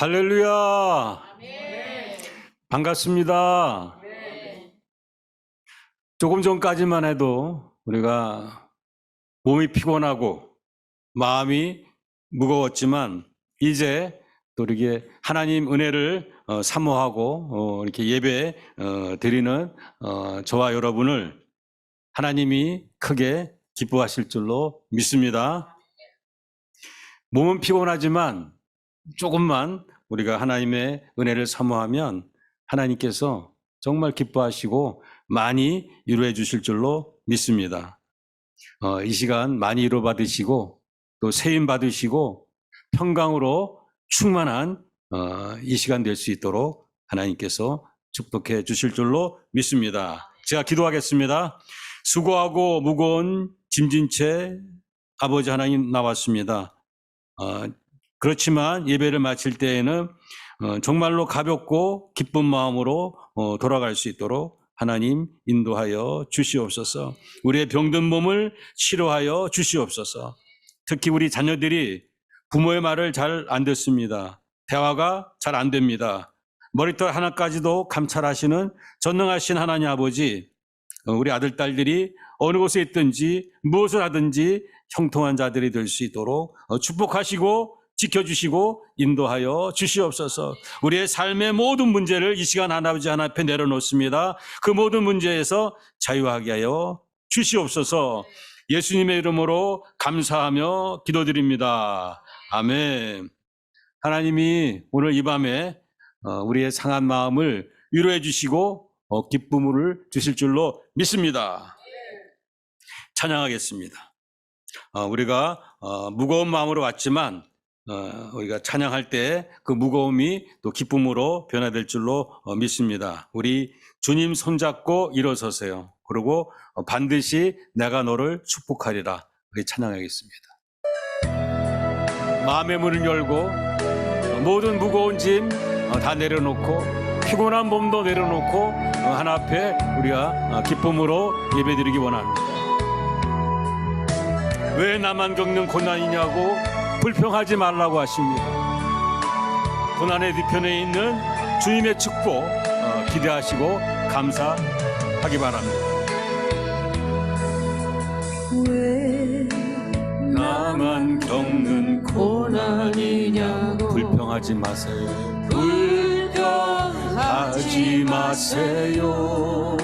할렐루야. 아멘. 반갑습니다. 아멘. 조금 전까지만 해도 우리가 몸이 피곤하고 마음이 무거웠지만 이제 또 이렇게 하나님 은혜를 사모하고 이렇게 예배 드리는 저와 여러분을 하나님이 크게 기뻐하실 줄로 믿습니다. 몸은 피곤하지만 조금만 우리가 하나님의 은혜를 사모하면 하나님께서 정말 기뻐하시고 많이 위로해 주실 줄로 믿습니다. 이 시간 많이 위로 받으시고 또 세임 받으시고 평강으로 충만한 이 시간 될 수 있도록 하나님께서 축복해 주실 줄로 믿습니다. 제가 기도하겠습니다. 수고하고 무거운 짐진 채 아버지 하나님 나왔습니다. 그렇지만 예배를 마칠 때에는 정말로 가볍고 기쁜 마음으로 돌아갈 수 있도록 하나님 인도하여 주시옵소서. 우리의 병든 몸을 치료하여 주시옵소서. 특히 우리 자녀들이 부모의 말을 잘 안 듣습니다. 대화가 잘 안 됩니다. 머리털 하나까지도 감찰하시는 전능하신 하나님 아버지, 우리 아들, 딸들이 어느 곳에 있든지 무엇을 하든지 형통한 자들이 될 수 있도록 축복하시고 지켜주시고 인도하여 주시옵소서. 우리의 삶의 모든 문제를 이 시간 아버지 하나 앞에 내려놓습니다. 그 모든 문제에서 자유하게 하여 주시옵소서. 예수님의 이름으로 감사하며 기도드립니다. 아멘. 하나님이 오늘 이 밤에 우리의 상한 마음을 위로해 주시고 기쁨을 주실 줄로 믿습니다. 찬양하겠습니다. 우리가 무거운 마음으로 왔지만 우리가 찬양할 때 그 무거움이 또 기쁨으로 변화될 줄로 믿습니다. 우리 주님 손잡고 일어서세요. 그리고 반드시 내가 너를 축복하리라. 우리 찬양하겠습니다. 마음의 문을 열고 모든 무거운 짐 다 내려놓고 피곤한 몸도 내려놓고 하나 앞에 우리가 기쁨으로 예배드리기 원합니다. 왜 나만 겪는 고난이냐고 불평하지 말라고 하십니다. 고난의 뒤편에 있는 주님의 축복 기대하시고 감사하기 바랍니다. 왜 나만 겪는 고난이냐고 불평하지 마세요. 불평하지 마세요.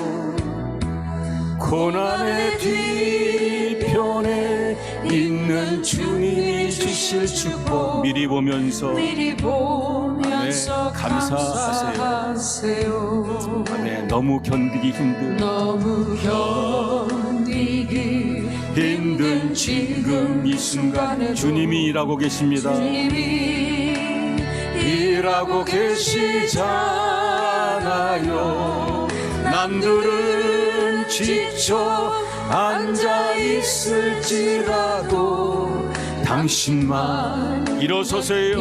고난의 뒤편에 있는 주님이 주실 축복 미리 보면서 감사하세요. 아멘. 너무 견디기 힘든 지금 이 순간에 주님이 일하고 계십니다. 일하고 계시잖아요. 남들은 지쳐 앉아 있을지라도 당신만 일어서세요.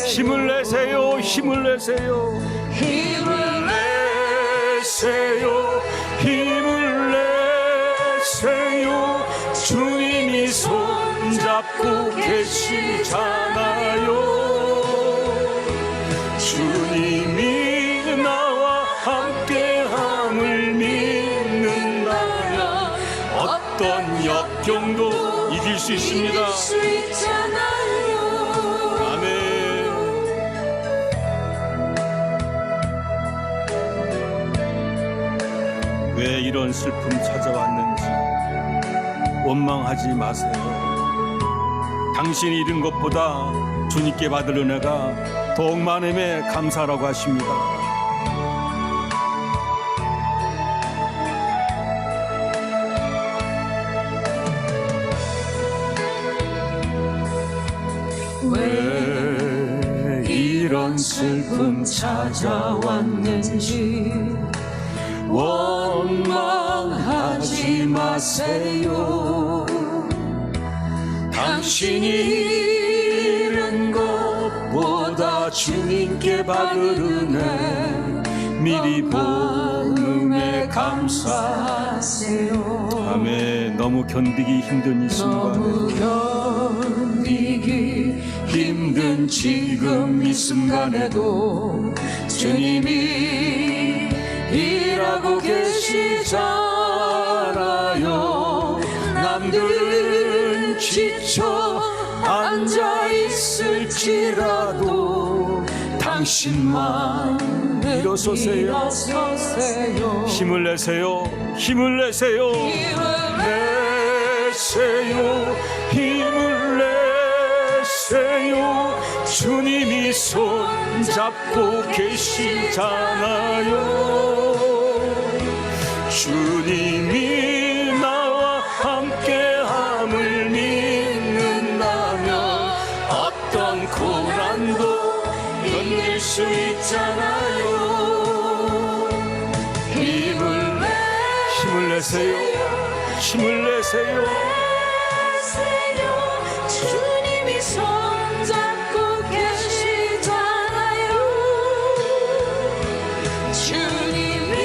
힘을 내세요. 힘을 내세요. 힘을 내세요. 힘을 내세요. 주님이 손잡고 계시잖아요. 주님이 나와 함께함을 믿는다면 어떤 역경도 이길 수 있습니다. 아멘. 왜 이런 슬픔 찾아왔는지 원망하지 마세요. 당신이 잃은 것보다 주님께 받을 은혜가 더욱 많음에 감사라고 하십니다. 왜 이런 슬픔 찾아왔는지 원망하지 마세요. 당신이 잃은 것보다 주님께 받을 은혜 미리 보음에 감사하세요. 아멘. 너무 견디기 힘든 이 순간에 너무 견디기 힘든 지금 이 순간에도 주님이 일하고 계시잖아요. 남들은 지쳐 앉아 있을지라도 당신만 일어서세요. 힘을 내세요. 힘을 내세요. 힘을 내세요. 주님이 손 잡고 계시잖아요. 주님이 나와 함께함을 믿는다면 어떤 고난도 견딜 수 있잖아요. 힘을 내세요. 힘을 내세요. 주님이 손잡고 계시잖아요. 주님이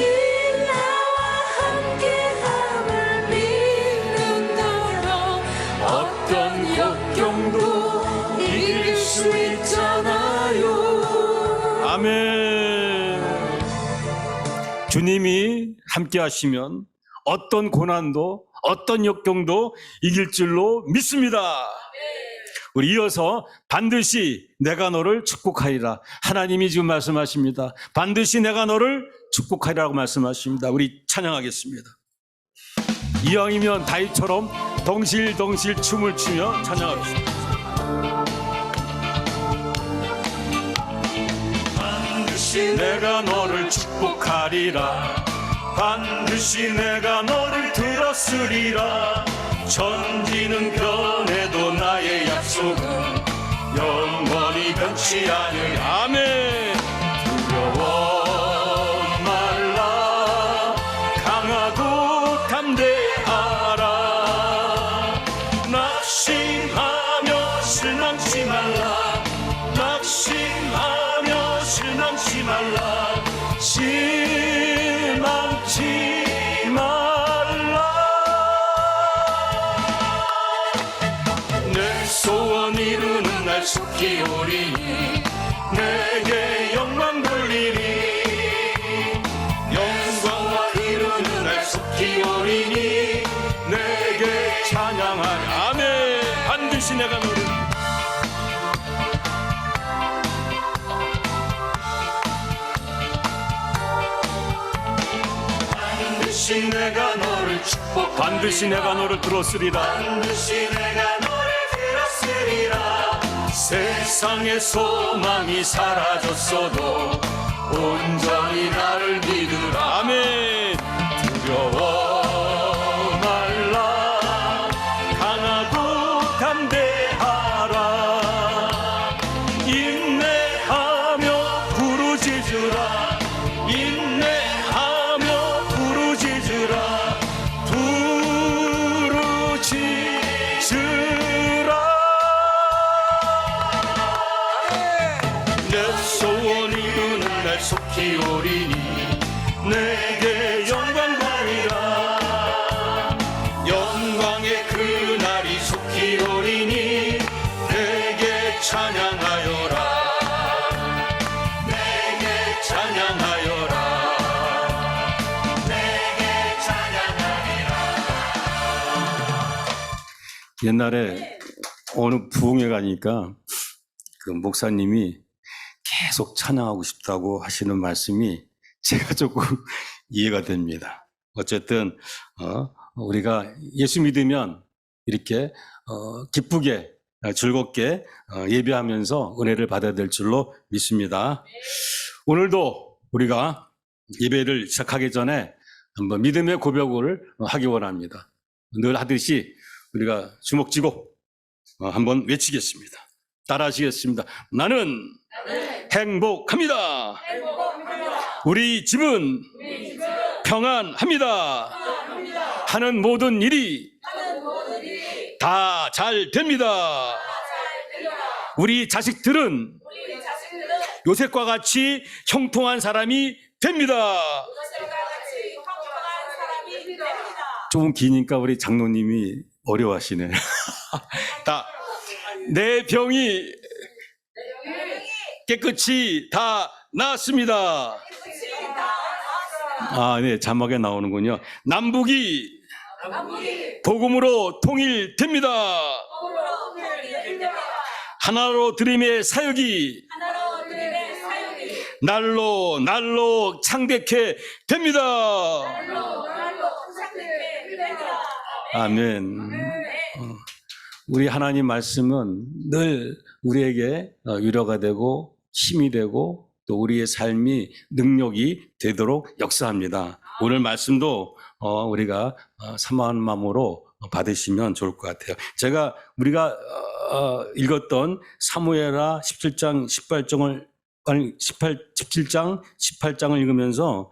나와 함께함을 믿는다면 어떤 역경도 이길 수 있잖아요. 아멘. 주님이 함께 하시면 어떤 고난도 어떤 역경도 이길 줄로 믿습니다. 우리 이어서 반드시 내가 너를 축복하리라. 하나님이 지금 말씀하십니다. 반드시 내가 너를 축복하리라고 말씀하십니다. 우리 찬양하겠습니다. 이왕이면 다윗처럼 덩실덩실 춤을 추며 찬양합시다. 반드시 내가 너를 축복하리라. 반드시 내가 너를 들었으리라. 천지는 변해도 나의 약속은 영원히 변치 않을. 아멘. 두려워 말라. 강하고 담대하라. 낙심하며 실망치 말라. 낙심하며 실망치 말라. 실망치 말라. 내 소원 이루는 날 속히 오리니 내게 영광 돌리리. 영광과 이루는 날 속히 오리니 내게 찬양하리. 아멘. 반드시 내가 너를 반드시 내가 너를 축복. 반드시 내가 너를 들었으리라. 반드시 내가 너를 들었으리라. 세상의 소망이 사라졌어도 온전히 나를 믿으라. 아멘. 두려워 말라. 강하고 담대하라. 인내하며 부르짖으라. 인내하며 부르짖으라. 부르짖으라. 내 소원 이루는 날 속히 오리니 내게 영광 돌리라. 영광의 그날이 속히 오리니 내게 찬양하여라. 내게 찬양하여라. 내게 찬양하리라. 옛날에 어느 부흥회 가니까 그 목사님이 계속 찬양하고 싶다고 하시는 말씀이 제가 조금 이해가 됩니다. 어쨌든 우리가 예수 믿으면 이렇게 기쁘게 즐겁게 예배하면서 은혜를 받아야 될 줄로 믿습니다. 오늘도 우리가 예배를 시작하기 전에 한번 믿음의 고백을 하기 원합니다. 늘 하듯이 우리가 주먹 쥐고 한번 외치겠습니다. 따라 하시겠습니다. 나는 행복합니다. 우리 집은 평안합니다. 하는 모든 일이 다 잘 됩니다. 우리 자식들은 요셉과 같이 형통한 사람이 됩니다. 조금 기니까 우리 장로님이 어려워하시네. 내 병이 깨끗이 다 나았습니다. 아, 네, 자막에 나오는군요. 남북이 복음으로 통일됩니다. 하나로 드림의 사역이 날로 창대케 됩니다. 아멘. 우리 하나님 말씀은 늘 우리에게 위로가 되고 힘이 되고 또 우리의 삶이 능력이 되도록 역사합니다. 오늘 말씀도 우리가 사모하는 마음으로 받으시면 좋을 것 같아요. 우리가 읽었던 사무엘하 17장 17장 18장을 읽으면서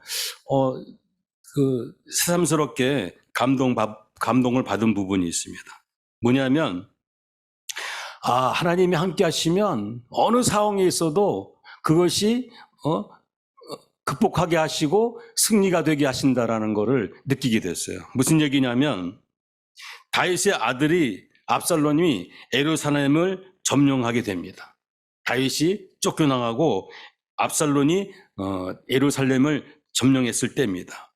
새삼스럽게 감동을 받은 부분이 있습니다. 뭐냐면 하나님이 함께 하시면 어느 상황에 있어도 그것이 극복하게 하시고 승리가 되게 하신다라는 것을 느끼게 됐어요. 무슨 얘기냐면 다윗의 아들이 압살롬이 예루살렘을 점령하게 됩니다. 다윗이 쫓겨나가고 압살롬이 예루살렘을 점령했을 때입니다.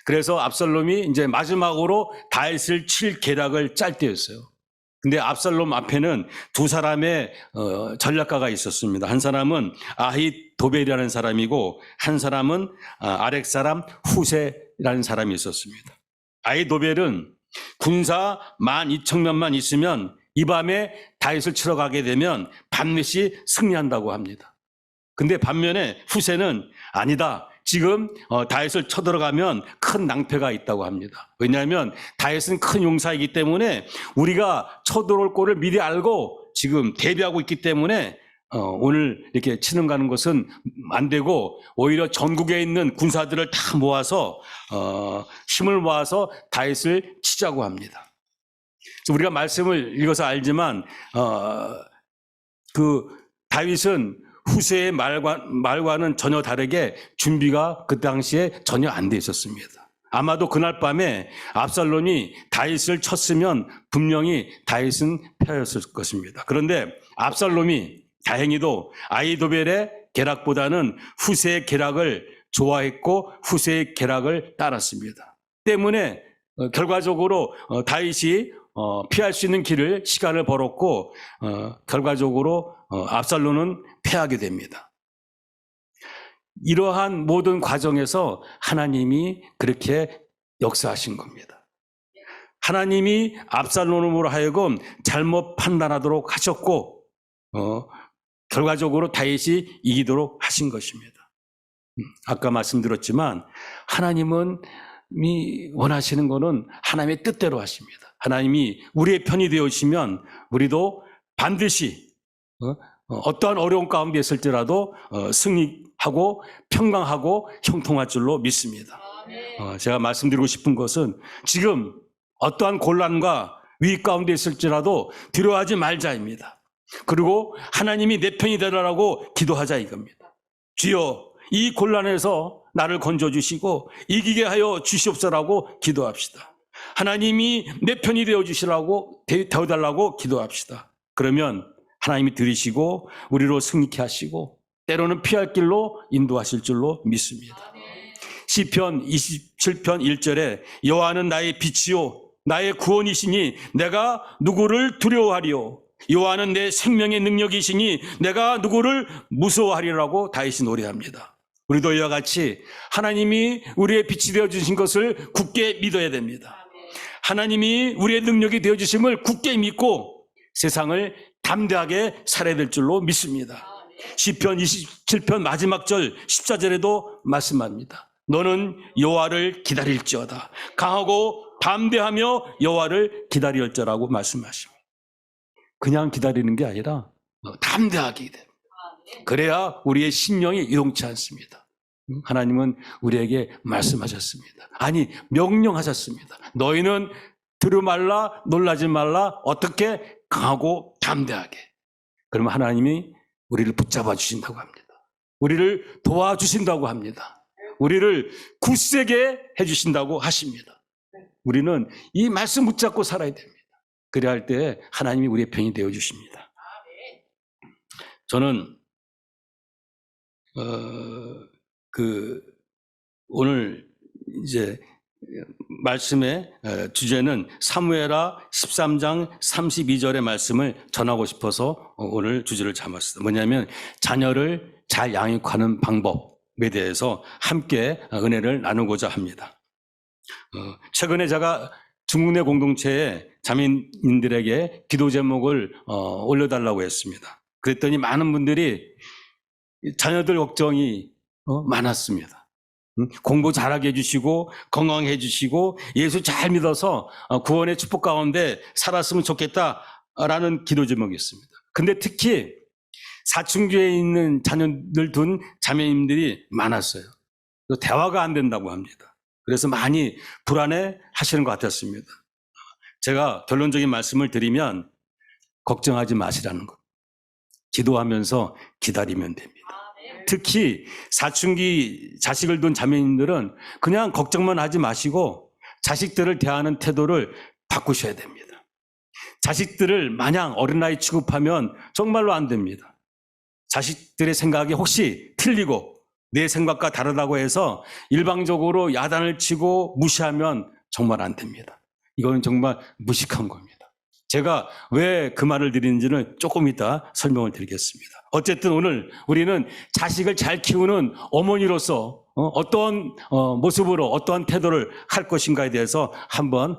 그래서 압살롬이 이제 마지막으로 다윗을 칠 계략을 짤 때였어요. 근데 압살롬 앞에는 두 사람의 전략가가 있었습니다. 한 사람은 아히도벨이라는 사람이고 한 사람은 아렉 사람 후세라는 사람이 있었습니다. 아히도벨은 군사 12,000명만 있으면 이 밤에 다윗을 치러 가게 되면 반드시 승리한다고 합니다. 근데 반면에 후세는 아니다. 지금 다윗을 쳐들어가면 큰 낭패가 있다고 합니다. 왜냐하면 다윗은 큰 용사이기 때문에 우리가 쳐들어올 꼴을 미리 알고 지금 대비하고 있기 때문에 오늘 이렇게 치는 가는 것은 안 되고 오히려 전국에 있는 군사들을 다 모아서 힘을 모아서 다윗을 치자고 합니다. 우리가 말씀을 읽어서 알지만 다윗은 후세의 말과는 전혀 다르게 준비가 그 당시에 전혀 안 돼 있었습니다. 아마도 그날 밤에 압살롬이 다윗을 쳤으면 분명히 다윗은 패했을 것입니다. 그런데 압살롬이 다행히도 아히도벨의 계략보다는 후세의 계략을 좋아했고 후세의 계략을 따랐습니다. 때문에 결과적으로 다윗이 피할 수 있는 시간을 벌었고 결과적으로 압살롬은 패하게 됩니다. 이러한 모든 과정에서 하나님이 그렇게 역사하신 겁니다. 하나님이 압살롬으로 하여금 잘못 판단하도록 하셨고 결과적으로 다윗이 이기도록 하신 것입니다. 아까 말씀드렸지만 하나님은 원하시는 것은 하나님의 뜻대로 하십니다. 하나님이 우리의 편이 되어주시면 우리도 반드시 어떠한 어려운 가운데 있을지라도 승리하고 평강하고 형통할 줄로 믿습니다. 제가 말씀드리고 싶은 것은 지금 어떠한 곤란과 위기 가운데 있을지라도 두려워하지 말자입니다. 그리고 하나님이 내 편이 되라고 기도하자 이겁니다. 주여 이 곤란에서 나를 건져주시고 이기게 하여 주시옵소서라고 기도합시다. 하나님이 내 편이 되어달라고 기도합시다. 그러면 하나님이 들으시고 우리로 승리케 하시고 때로는 피할 길로 인도하실 줄로 믿습니다. 시편 27편 1절에 여호와는 나의 빛이요 나의 구원이시니 내가 누구를 두려워하리요. 여호와는 내 생명의 능력이시니 내가 누구를 무서워하리라고 다윗이 노래합니다. 우리도 이와 같이 하나님이 우리의 빛이 되어주신 것을 굳게 믿어야 됩니다. 하나님이 우리의 능력이 되어주심을 굳게 믿고 세상을 담대하게 살아야 될 줄로 믿습니다. 시편 27편 마지막 절 14절에도 말씀합니다. 너는 여호와를 기다릴지어다. 강하고 담대하며 여호와를 기다릴지라고 말씀하십니다. 그냥 기다리는 게 아니라 담대하게 됩니다. 그래야 우리의 심령이 요동치 않습니다. 하나님은 우리에게 말씀하셨습니다. 아니 명령하셨습니다. 너희는 두려워 말라 놀라지 말라. 어떻게? 강하고 담대하게. 그러면 하나님이 우리를 붙잡아 주신다고 합니다. 우리를 도와주신다고 합니다. 우리를 굳세게 해주신다고 하십니다. 우리는 이 말씀 붙잡고 살아야 됩니다. 그래야 할 때 하나님이 우리의 편이 되어주십니다. 저는 오늘 이제 말씀의 주제는 사무엘하 13장 32절의 말씀을 전하고 싶어서 오늘 주제를 잡았습니다. 뭐냐면 자녀를 잘 양육하는 방법에 대해서 함께 은혜를 나누고자 합니다. 최근에 제가 중국내 공동체에 자매인들에게 기도 제목을 올려달라고 했습니다. 그랬더니 많은 분들이 자녀들 걱정이 많았습니다. 공부 잘하게 해주시고 건강하게 해주시고 예수 잘 믿어서 구원의 축복 가운데 살았으면 좋겠다라는 기도 제목이었습니다. 근데 특히 사춘기에 있는 자녀들 둔 자매님들이 많았어요. 대화가 안 된다고 합니다. 그래서 많이 불안해 하시는 것 같았습니다. 제가 결론적인 말씀을 드리면 걱정하지 마시라는 것. 기도하면서 기다리면 됩니다. 특히 사춘기 자식을 둔 자매님들은 그냥 걱정만 하지 마시고 자식들을 대하는 태도를 바꾸셔야 됩니다. 자식들을 마냥 어린아이 취급하면 정말로 안 됩니다. 자식들의 생각이 혹시 틀리고 내 생각과 다르다고 해서 일방적으로 야단을 치고 무시하면 정말 안 됩니다. 이거는 정말 무식한 겁니다. 제가 왜 그 말을 드리는지는 조금 이따 설명을 드리겠습니다. 어쨌든 오늘 우리는 자식을 잘 키우는 어머니로서 어떤 모습으로 어떠한 태도를 할 것인가에 대해서 한번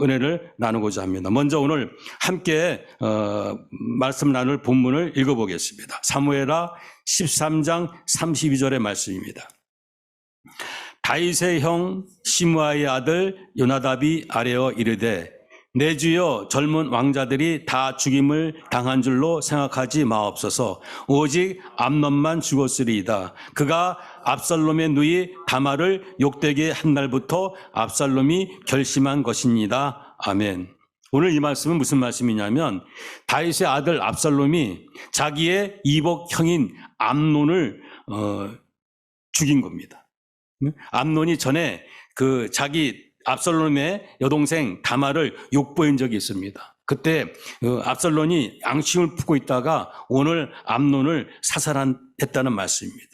은혜를 나누고자 합니다. 먼저 오늘 함께 말씀 나눌 본문을 읽어보겠습니다. 사무엘하 13장 32절의 말씀입니다. 다윗의 형 시므아의 아들 요나답이 아뢰어 이르되 내 주여 젊은 왕자들이 다 죽임을 당한 줄로 생각하지 마옵소서. 오직 암논만 죽었으리이다. 그가 압살롬의 누이 다말을 욕되게 한 날부터 압살롬이 결심한 것입니다. 아멘. 오늘 이 말씀은 무슨 말씀이냐면 다윗의 아들 압살롬이 자기의 이복 형인 암논을 죽인 겁니다. 암논이 전에 그 자기 압살롬의 여동생 다말을 욕보인 적이 있습니다. 그때 압살롬이 앙심을 품고 있다가 오늘 암논을 사살했다는 말씀입니다.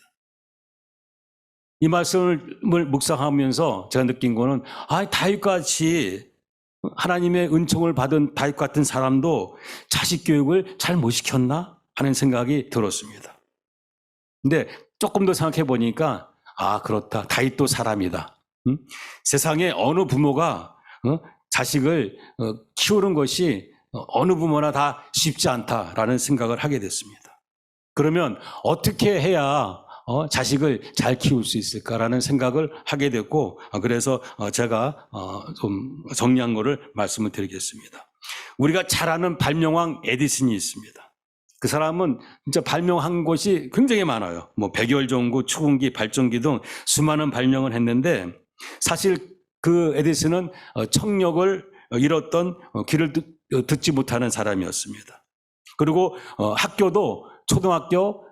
이 말씀을 묵상하면서 제가 느낀 거는 다윗같이 하나님의 은총을 받은 다윗 같은 사람도 자식 교육을 잘 못 시켰나 하는 생각이 들었습니다. 근데 조금 더 생각해 보니까 그렇다. 다윗도 사람이다. 세상에 어느 부모가 자식을 키우는 것이 어느 부모나 다 쉽지 않다라는 생각을 하게 됐습니다. 그러면 어떻게 해야 자식을 잘 키울 수 있을까라는 생각을 하게 됐고, 그래서 제가 좀 정리한 거를 말씀을 드리겠습니다. 우리가 잘 아는 발명왕 에디슨이 있습니다. 그 사람은 진짜 발명한 것이 굉장히 많아요. 백열전구, 추궁기, 발전기 등 수많은 발명을 했는데 사실 그 에디슨은 청력을 잃었던 귀를 듣지 못하는 사람이었습니다. 그리고 학교도 초등학교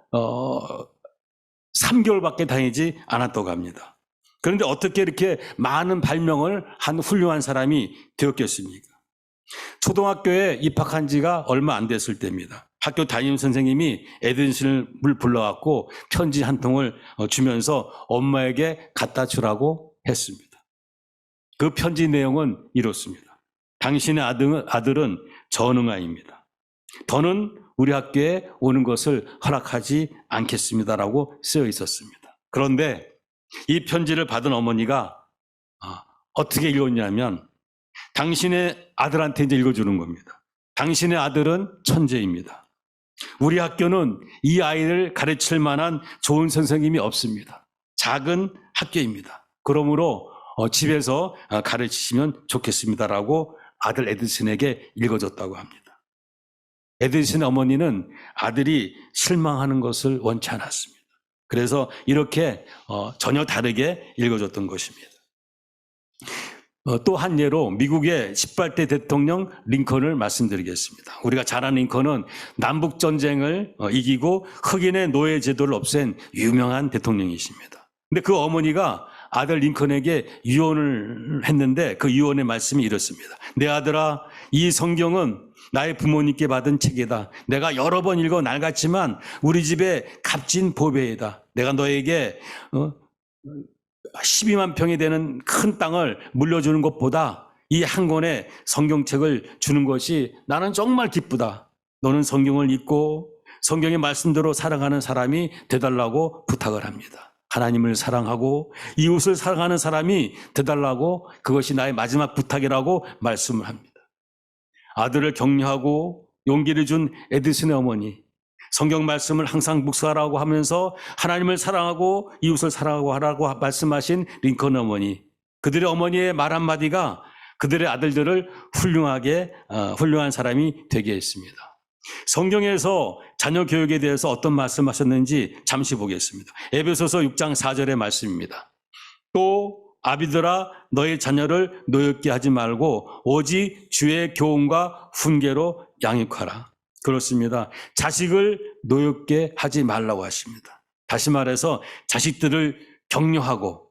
3개월밖에 다니지 않았다고 합니다. 그런데 어떻게 이렇게 많은 발명을 한 훌륭한 사람이 되었겠습니까? 초등학교에 입학한 지가 얼마 안 됐을 때입니다. 학교 담임 선생님이 에디슨을 불러갖고 편지 한 통을 주면서 엄마에게 갖다 주라고 했습니다. 그 편지 내용은 이렇습니다. 당신의 아들은 전응아입니다. 더는 우리 학교에 오는 것을 허락하지 않겠습니다라고 쓰여 있었습니다. 그런데 이 편지를 받은 어머니가 어떻게 읽었냐면 당신의 아들한테 이제 읽어주는 겁니다. 당신의 아들은 천재입니다. 우리 학교는 이 아이를 가르칠 만한 좋은 선생님이 없습니다. 작은 학교입니다. 그러므로 집에서 가르치시면 좋겠습니다라고 아들 에디슨에게 읽어줬다고 합니다. 에디슨의 어머니는 아들이 실망하는 것을 원치 않았습니다. 그래서 이렇게 전혀 다르게 읽어줬던 것입니다. 또 한 예로 미국의 18대 대통령 링컨을 말씀드리겠습니다. 우리가 잘 아는 링컨은 남북전쟁을 이기고 흑인의 노예 제도를 없앤 유명한 대통령이십니다. 근데 그 어머니가 아들 링컨에게 유언을 했는데 그 유언의 말씀이 이렇습니다. 내 아들아, 이 성경은 나의 부모님께 받은 책이다. 내가 여러 번 읽어 낡았지만 우리 집에 값진 보배이다. 내가 너에게 12만 평이 되는 큰 땅을 물려주는 것보다 이 한 권의 성경책을 주는 것이 나는 정말 기쁘다. 너는 성경을 읽고 성경의 말씀대로 살아가는 사람이 되달라고 부탁을 합니다. 하나님을 사랑하고 이웃을 사랑하는 사람이 되달라고, 그것이 나의 마지막 부탁이라고 말씀을 합니다. 아들을 격려하고 용기를 준 에디슨의 어머니, 성경 말씀을 항상 묵상하라고 하면서 하나님을 사랑하고 이웃을 사랑하고 하라고 말씀하신 링컨 어머니, 그들의 어머니의 말 한마디가 그들의 아들들을 훌륭한 사람이 되게 했습니다. 성경에서 자녀 교육에 대해서 어떤 말씀하셨는지 잠시 보겠습니다. 에베소서 6장 4절의 말씀입니다. 또 아비들아 너희 자녀를 노엽게 하지 말고 오직 주의 교훈과 훈계로 양육하라. 그렇습니다. 자식을 노엽게 하지 말라고 하십니다. 다시 말해서 자식들을 격려하고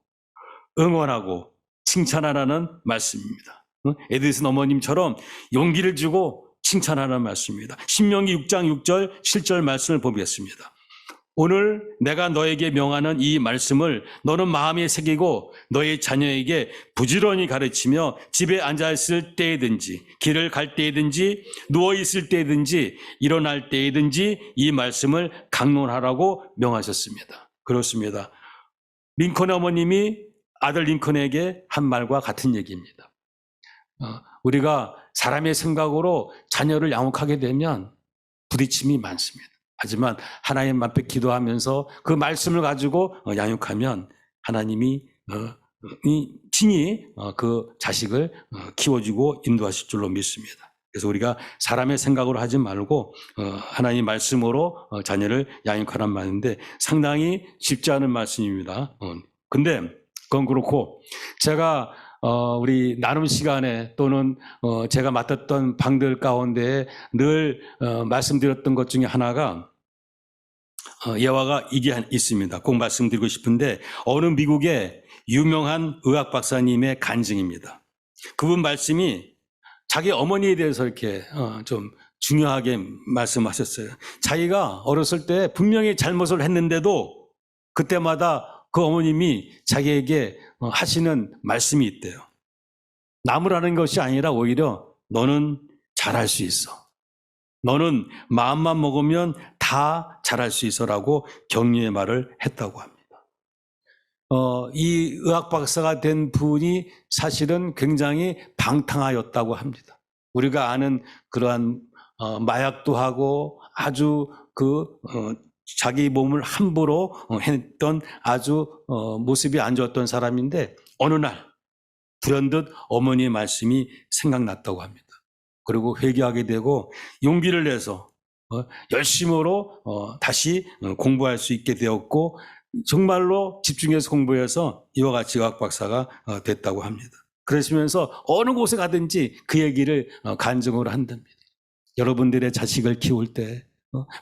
응원하고 칭찬하라는 말씀입니다. 에디슨 어머님처럼 용기를 주고 칭찬하라는 말씀입니다. 신명기 6장 6절 7절 말씀을 보겠습니다. 오늘 내가 너에게 명하는 이 말씀을 너는 마음에 새기고 너의 자녀에게 부지런히 가르치며 집에 앉아있을 때이든지 길을 갈 때이든지 누워있을 때이든지 일어날 때이든지 이 말씀을 강론하라고 명하셨습니다. 그렇습니다. 링컨의 어머님이 아들 링컨에게 한 말과 같은 얘기입니다. 우리가 사람의 생각으로 자녀를 양육하게 되면 부딪힘이 많습니다. 하지만 하나님 앞에 기도하면서 그 말씀을 가지고 양육하면 하나님이 친히 그 자식을 키워주고 인도하실 줄로 믿습니다. 그래서 우리가 사람의 생각으로 하지 말고 하나님 말씀으로 자녀를 양육하란 말인데 상당히 쉽지 않은 말씀입니다. 근데 그건 그렇고 제가 우리 나눔 시간에 또는 제가 맡았던 방들 가운데 늘 말씀드렸던 것 중에 하나가 예화가 이게 있습니다. 꼭 말씀드리고 싶은데 어느 미국의 유명한 의학 박사님의 간증입니다. 그분 말씀이 자기 어머니에 대해서 이렇게 좀 중요하게 말씀하셨어요. 자기가 어렸을 때 분명히 잘못을 했는데도 그때마다 그 어머님이 자기에게 하시는 말씀이 있대요. 나무라는 것이 아니라 오히려 너는 잘할 수 있어. 너는 마음만 먹으면 다 잘할 수 있어라고 격려의 말을 했다고 합니다. 이 의학 박사가 된 분이 사실은 굉장히 방탕하였다고 합니다. 우리가 아는 그러한 마약도 하고 아주 자기 몸을 함부로 했던 아주 모습이 안 좋았던 사람인데 어느 날 불현듯 어머니의 말씀이 생각났다고 합니다. 그리고 회개하게 되고 용기를 내서 열심으로 다시 공부할 수 있게 되었고 정말로 집중해서 공부해서 이와 같이 의학 박사가 됐다고 합니다. 그러시면서 어느 곳에 가든지 그 얘기를 간증으로 한답니다. 여러분들의 자식을 키울 때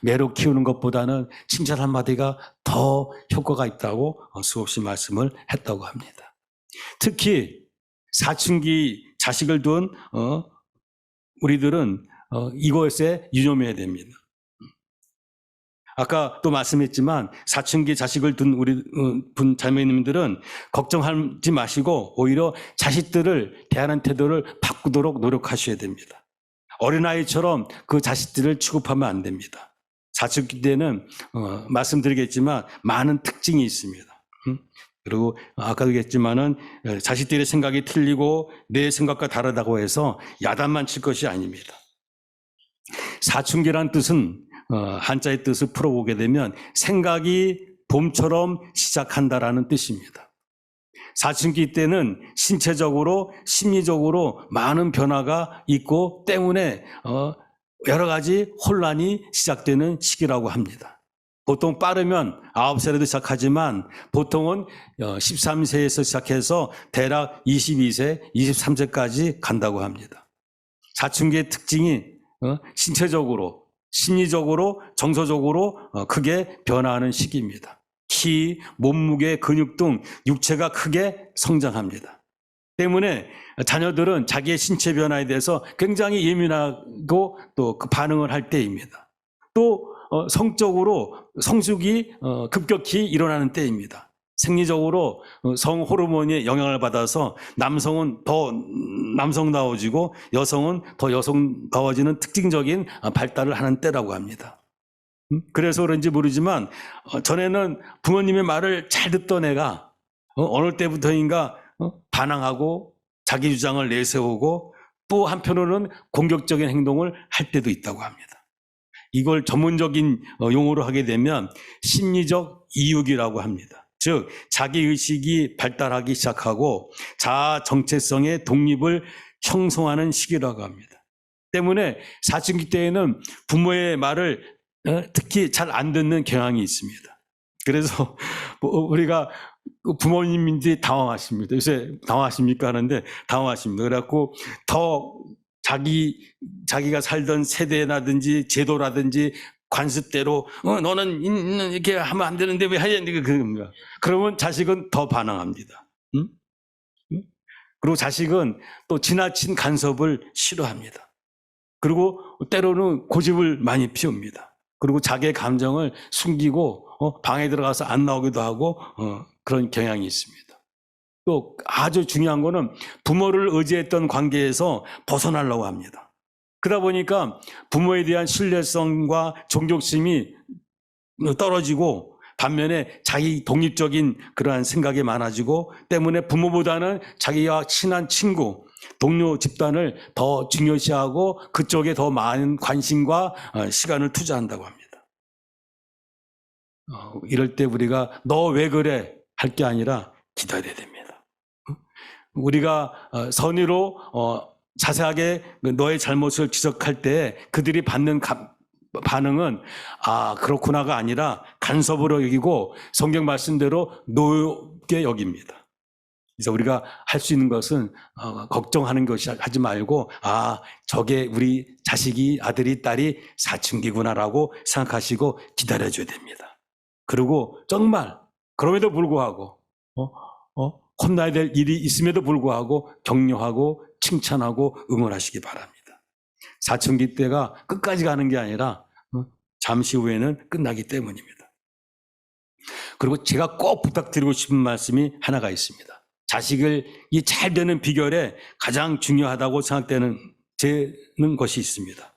매로 키우는 것보다는 칭찬 한마디가 더 효과가 있다고 수없이 말씀을 했다고 합니다. 특히 사춘기 자식을 둔 우리들은 이것에 유념해야 됩니다. 아까 또 말씀했지만 사춘기 자식을 둔 우리 자매님들은 걱정하지 마시고 오히려 자식들을 대하는 태도를 바꾸도록 노력하셔야 됩니다. 어린아이처럼 그 자식들을 취급하면 안 됩니다. 사춘기 때는 말씀드리겠지만 많은 특징이 있습니다. 그리고 아까도 얘기했지만은 자식들의 생각이 틀리고 내 생각과 다르다고 해서 야단만 칠 것이 아닙니다. 사춘기란 뜻은 한자의 뜻을 풀어보게 되면 생각이 봄처럼 시작한다라는 뜻입니다. 사춘기 때는 신체적으로 심리적으로 많은 변화가 있고 때문에 여러 가지 혼란이 시작되는 시기라고 합니다. 보통 빠르면 9살에도 시작하지만 보통은 13세에서 시작해서 대략 22세, 23세까지 간다고 합니다. 사춘기의 특징이 신체적으로, 심리적으로, 정서적으로 크게 변화하는 시기입니다. 키, 몸무게, 근육 등 육체가 크게 성장합니다. 때문에 자녀들은 자기의 신체 변화에 대해서 굉장히 예민하고 또 그 반응을 할 때입니다. 또 성적으로 성숙이 급격히 일어나는 때입니다. 생리적으로 성 호르몬의 영향을 받아서 남성은 더 남성다워지고 여성은 더 여성다워지는 특징적인 발달을 하는 때라고 합니다. 그래서 그런지 모르지만 전에는 부모님의 말을 잘 듣던 애가 어느 때부터인가 반항하고 자기 주장을 내세우고 또 한편으로는 공격적인 행동을 할 때도 있다고 합니다. 이걸 전문적인 용어로 하게 되면 심리적 이육이라고 합니다. 즉 자기의식이 발달하기 시작하고 자아 정체성의 독립을 형성하는 시기라고 합니다. 때문에 사춘기 때에는 부모의 말을 특히 잘 안 듣는 경향이 있습니다. 그래서 우리가 부모님인지 당황하십니다. 요새 당황하십니까 하는데 당황하십니다. 그래갖고 더 자기가 살던 세대라든지 제도라든지 관습대로 너는 이렇게 하면 안 되는데 왜 해야 되는가 그럽니다. 그러면 자식은 더 반항합니다. 그리고 자식은 또 지나친 간섭을 싫어합니다. 그리고 때로는 고집을 많이 피웁니다. 그리고 자기의 감정을 숨기고 방에 들어가서 안 나오기도 하고 그런 경향이 있습니다. 또 아주 중요한 거는 부모를 의지했던 관계에서 벗어나려고 합니다. 그러다 보니까 부모에 대한 신뢰성과 존경심이 떨어지고 반면에 자기 독립적인 그러한 생각이 많아지고 때문에 부모보다는 자기와 친한 친구, 동료 집단을 더 중요시하고 그쪽에 더 많은 관심과 시간을 투자한다고 합니다. 이럴 때 우리가 너 왜 그래 할 게 아니라 기다려야 됩니다. 우리가 선의로 자세하게 너의 잘못을 지적할 때 그들이 받는 반응은 아 그렇구나가 아니라 간섭으로 여기고 성경 말씀대로 노엽게 여깁니다. 그래서 우리가 할 수 있는 것은 걱정하는 것이 하지 말고 아 저게 우리 자식이 아들이 딸이 사춘기구나라고 생각하시고 기다려줘야 됩니다. 그리고 정말 그럼에도 불구하고 혼나야 될 일이 있음에도 불구하고 격려하고 칭찬하고 응원하시기 바랍니다. 사춘기 때가 끝까지 가는 게 아니라 잠시 후에는 끝나기 때문입니다. 그리고 제가 꼭 부탁드리고 싶은 말씀이 하나가 있습니다. 자식을 잘 되는 비결에 가장 중요하다고 생각되는 것이 있습니다.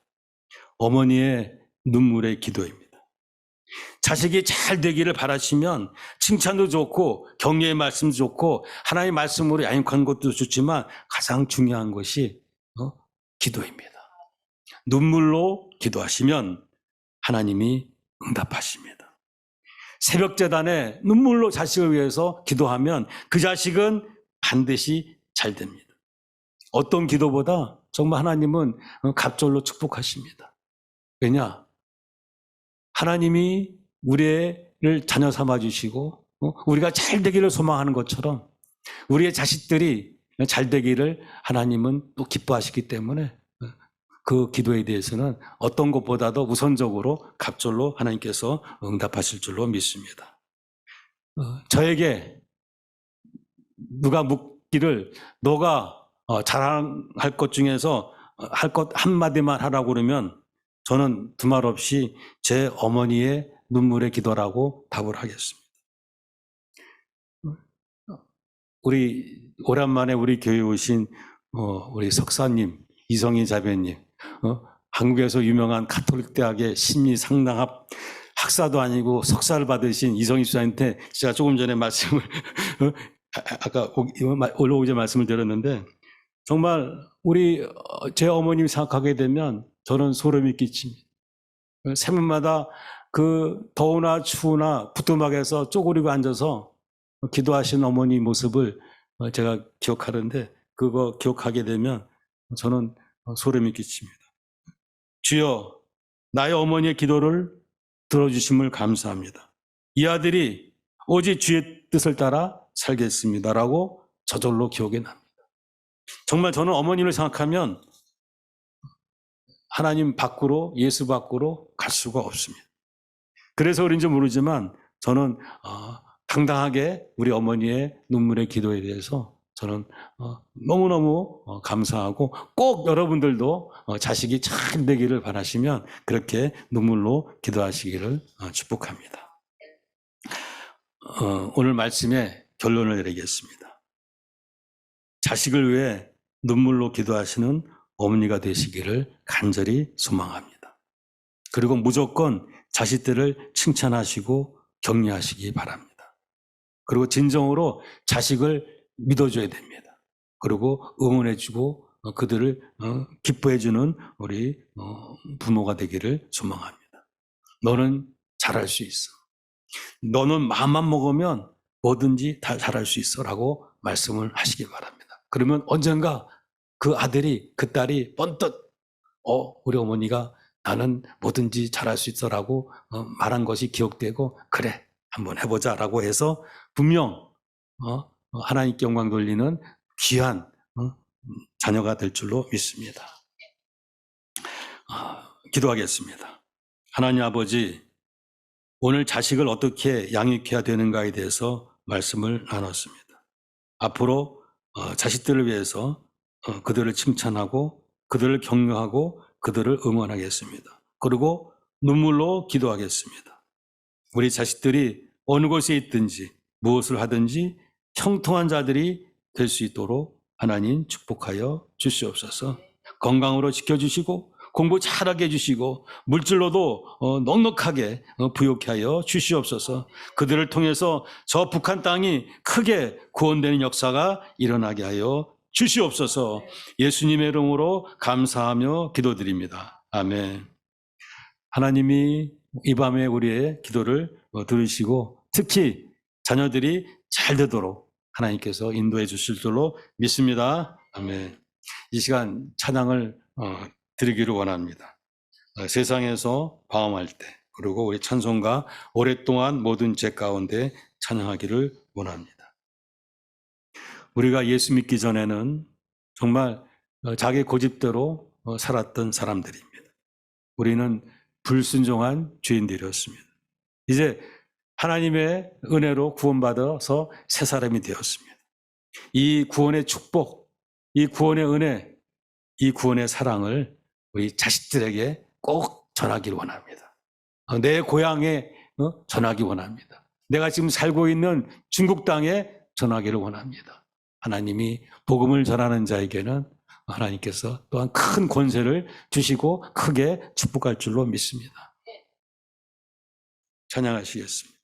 어머니의 눈물의 기도입니다. 자식이 잘 되기를 바라시면 칭찬도 좋고 격려의 말씀도 좋고 하나님의 말씀으로 양육하는 것도 좋지만 가장 중요한 것이 기도입니다. 눈물로 기도하시면 하나님이 응답하십니다. 새벽재단에 눈물로 자식을 위해서 기도하면 그 자식은 반드시 잘 됩니다. 어떤 기도보다 정말 하나님은 갑절로 축복하십니다. 왜냐? 하나님이 우리를 자녀 삼아주시고 우리가 잘 되기를 소망하는 것처럼 우리의 자식들이 잘 되기를 하나님은 또 기뻐하시기 때문에 그 기도에 대해서는 어떤 것보다도 우선적으로 갑절로 하나님께서 응답하실 줄로 믿습니다. 저에게 누가 묻기를 너가 자랑할 것 중에서 할 것 한마디만 하라고 그러면 저는 두말 없이 제 어머니의 눈물의 기도라고 답을 하겠습니다. 오랜만에 우리 교회에 오신 우리 석사님, 이성희 자매님, 한국에서 유명한 가톨릭 대학의 심리 상담학 학사도 아니고 석사를 받으신 이성희 수사한테 제가 조금 전에 말씀을 아까 올라오기 전에 말씀을 드렸는데 정말 제 어머님이 생각하게 되면 저는 소름이 끼칩니다. 새벽마다 그 더우나 추우나 부뚜막에서 쪼그리고 앉아서 기도하시는 어머니 모습을 제가 기억하는데 그거 기억하게 되면 저는 소름이 끼칩니다. 주여 나의 어머니의 기도를 들어주심을 감사합니다. 이 아들이 오직 주의 뜻을 따라 살겠습니다라고 저절로 기억이 납니다. 정말 저는 어머니를 생각하면 하나님 밖으로 예수 밖으로 갈 수가 없습니다. 그래서 그런지 모르지만 저는 당당하게 우리 어머니의 눈물의 기도에 대해서 저는 너무너무 감사하고 꼭 여러분들도 자식이 잘 되기를 바라시면 그렇게 눈물로 기도하시기를 축복합니다. 오늘 말씀에 결론을 내리겠습니다. 자식을 위해 눈물로 기도하시는 어머니가 되시기를 간절히 소망합니다. 그리고 무조건 자식들을 칭찬하시고 격려하시기 바랍니다. 그리고 진정으로 자식을 믿어줘야 됩니다. 그리고 응원해주고 그들을 기뻐해주는 우리 부모가 되기를 소망합니다. 너는 잘할 수 있어. 너는 마음만 먹으면 뭐든지 다 잘할 수 있어 라고 말씀을 하시기 바랍니다. 그러면 언젠가 그 아들이 그 딸이 번뜩 우리 어머니가 나는 뭐든지 잘할 수 있어 라고 말한 것이 기억되고 그래 한번 해보자 라고 해서 분명 하나님께 영광 돌리는 귀한 자녀가 될 줄로 믿습니다. 기도하겠습니다. 하나님 아버지, 오늘 자식을 어떻게 양육해야 되는가에 대해서 말씀을 나눴습니다. 앞으로 자식들을 위해서 그들을 칭찬하고 그들을 격려하고 그들을 응원하겠습니다. 그리고 눈물로 기도하겠습니다. 우리 자식들이 어느 곳에 있든지 무엇을 하든지 형통한 자들이 될 수 있도록 하나님 축복하여 주시옵소서. 건강으로 지켜주시고 공부 잘하게 해주시고 물질로도 넉넉하게 부욕케 하여 주시옵소서. 그들을 통해서 저 북한 땅이 크게 구원되는 역사가 일어나게 하여 주시옵소서. 예수님의 이름으로 감사하며 기도드립니다. 아멘. 하나님이 이 밤에 우리의 기도를 들으시고 특히 자녀들이 잘 되도록 하나님께서 인도해 주실 줄로 믿습니다. 아멘. 이 시간 찬양을 드리기를 원합니다. 세상에서 방황할 때 그리고 우리 찬송가 오랫동안 모든 죄 가운데 찬양하기를 원합니다. 우리가 예수 믿기 전에는 정말 자기 고집대로 살았던 사람들입니다. 우리는 불순종한 죄인들이었습니다. 이제 하나님의 은혜로 구원받아서 새 사람이 되었습니다. 이 구원의 축복, 이 구원의 은혜, 이 구원의 사랑을 우리 자식들에게 꼭 전하기를 원합니다. 내 고향에 전하기 원합니다. 내가 지금 살고 있는 중국 땅에 전하기를 원합니다. 하나님이 복음을 전하는 자에게는 하나님께서 또한 큰 권세를 주시고 크게 축복할 줄로 믿습니다. 찬양하시겠습니다.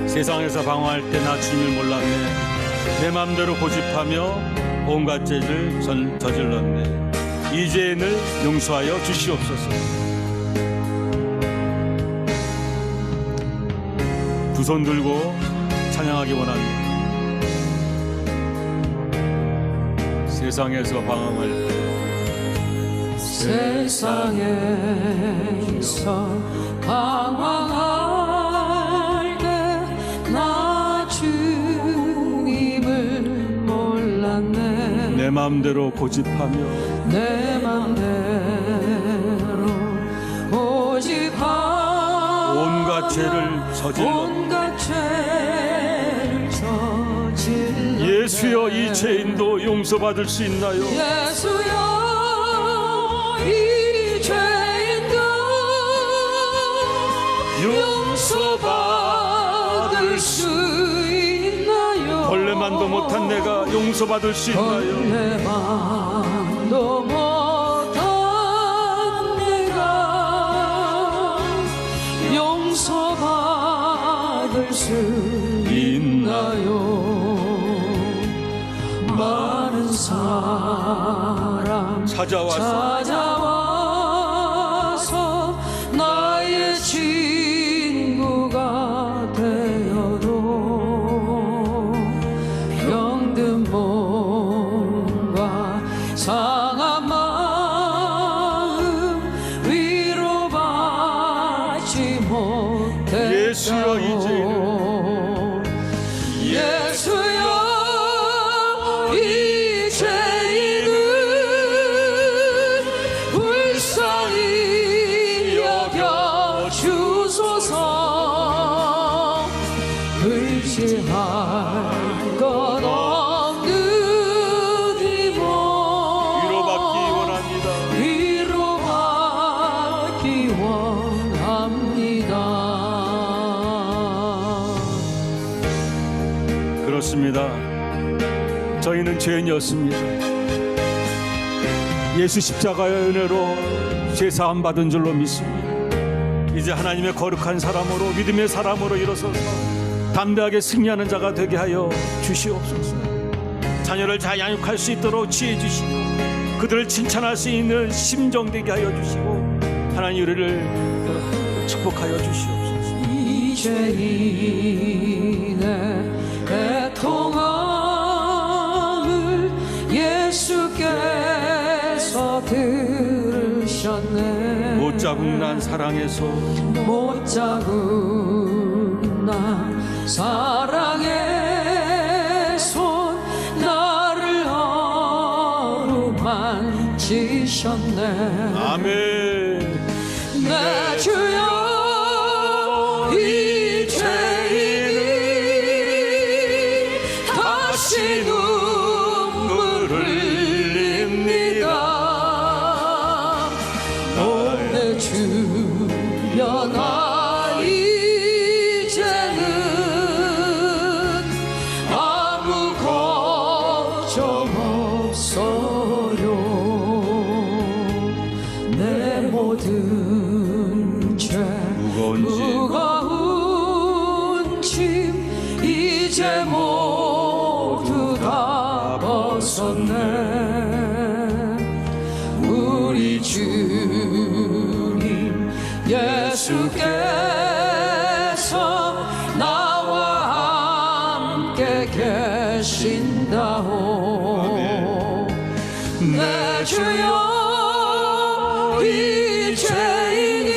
세상에서 방황할 때 나 주님을 몰랐네. 내 맘대로 고집하며 온갖 죄를 저질렀네. 이 죄인을 용서하여 주시옵소서. 두 손 들고 찬양하기 원합니다. 세상에서 방황할 때 세상에서 방황할 때 나 주님을 몰랐네. 내 맘대로 고집하며 내 맘대로 고집하며 온갖 죄를 저질렀네. 예수여 이 죄인도 용서받을 수 있나요? 예수여 이 죄인도 용서받을 수 있나요? 벌레만도 못한 내가 용서받을 수 있나요? 벌레만도 못한 내가 용서받을 수 있나요? 많은 사람 찾아와서 나의 친구가 되어도 병든 몸과 상한 마음 위로받지 못했다고. 예수여 이 죄인을 원합니다. 그렇습니다. 저희는 죄인이었습니다. 예수 십자가의 은혜로 죄사함 받은 줄로 믿습니다. 이제 하나님의 거룩한 사람으로, 믿음의 사람으로 일어서서 담대하게 승리하는 자가 되게 하여 주시옵소서. 자녀를 잘 양육할 수 있도록 지혜 주시고 그들을 칭찬할 수 있는 심정 되게 하여 주시고 하나님 우리를 축복하여 주시옵소서. 이제인의 애통함을 예수께서 들으셨네. 못 자국난 사랑에서 못 자국난 사랑의 손 나를 어루만지셨네. 아멘. 내 주여 이 죄인이 다시 눈물 흘립니다. 내 주여 나 이제는 아무 걱정 없어요. 내 모든 죄 무거운 짐 이제 모두 다 벗었네. 우리 주님 예수께서 나와 함께 계신다오. 내 주여 이 죄인이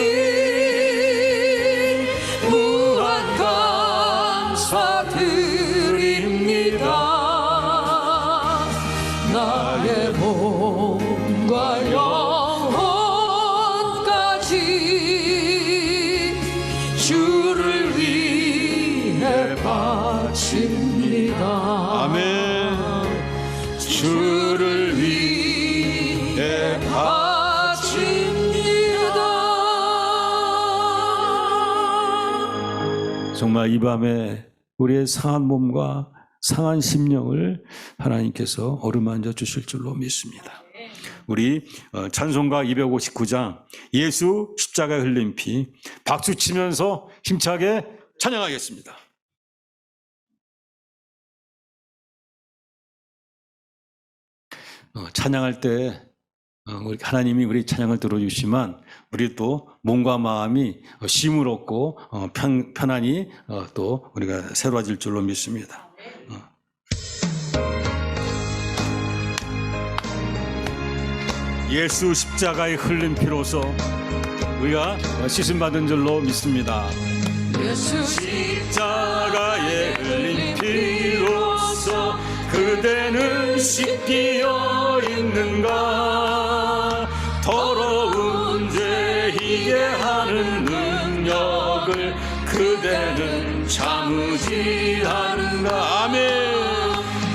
무한 감사드립니다. 나의 몸과 영혼까지 주를 위해 바칩니다. 아멘. 주를 위해 정말 이 밤에 우리의 상한 몸과 상한 심령을 하나님께서 어루만져 주실 줄로 믿습니다. 우리 찬송가 259장 예수 십자가에 흘린 피 박수 치면서 힘차게 찬양하겠습니다. 찬양할 때 하나님이 우리 찬양을 들어주시면 우리 또 몸과 마음이 쉼을 얻고 편안히 또 우리가 새로워질 줄로 믿습니다. 예수 십자가에 흘린 피로서 우리가 씻음받은 줄로 믿습니다. 예수 십자가에 흘린 피로서 그대는 씻기어 있는가. 더러운 죄 희게 하는 능력을 그대는 참으지 않는가. 아멘.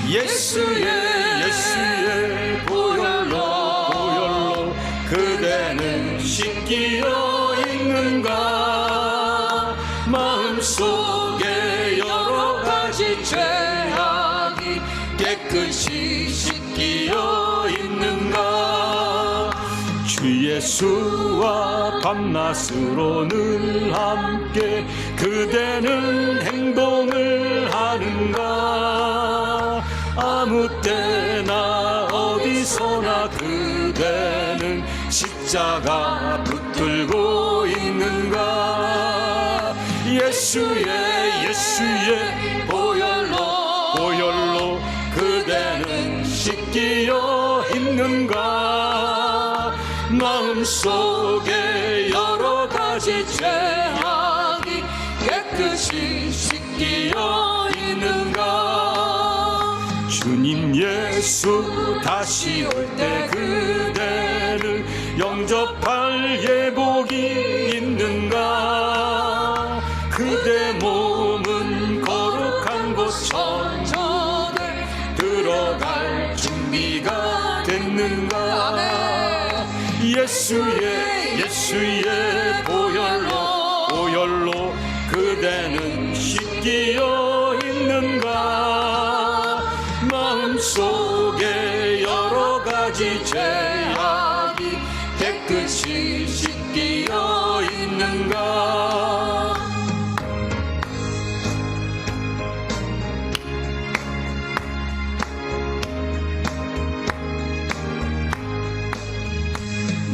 예수의 보혈로 그대는 씻기어 있는가. 마음속에 여러 가지 죄악이 깨끗이 씻기어 있는가. 주 예수와 밤낮으로 늘 함께 그대는 행동을 하는가. 아무 때나 어디서나 그대는 십자가 붙들고 있는가. 예수의 보혈로 그대는 씻기어 있는가. 마음속에 여러 가지 죄악이 깨끗이 씻기어 있는가. 주님 예수 다시 올 때 그대를 영접할 예복이 있는가. 그대 몸은 거룩한 곳 성전에 들어갈 준비가 됐는가. 예수의 씻기어 있는가? 마음속에 여러 가지 죄악이 깨끗이 씻기어 있는가?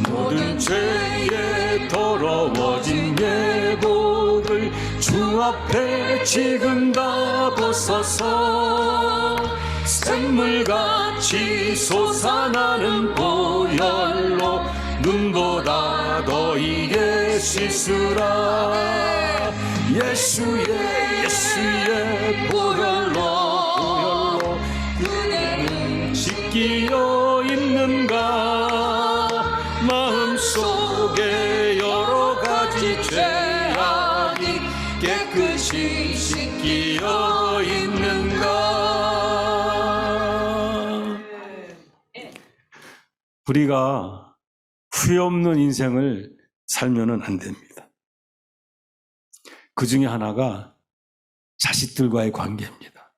모든 죄에 더러워진 예복을 주 앞에 지금 다 벗어서 샘물같이 솟아나는 보혈로 눈보다 더 이게 씻으라. 예수의 보혈로 그대는 씻기어 있는가? 마음속에 여러 가지 죄악이 깨끗이 씻기어 있는가? 우리가 후회 없는 인생을 살면은 안 됩니다. 그 중에 하나가 자식들과의 관계입니다.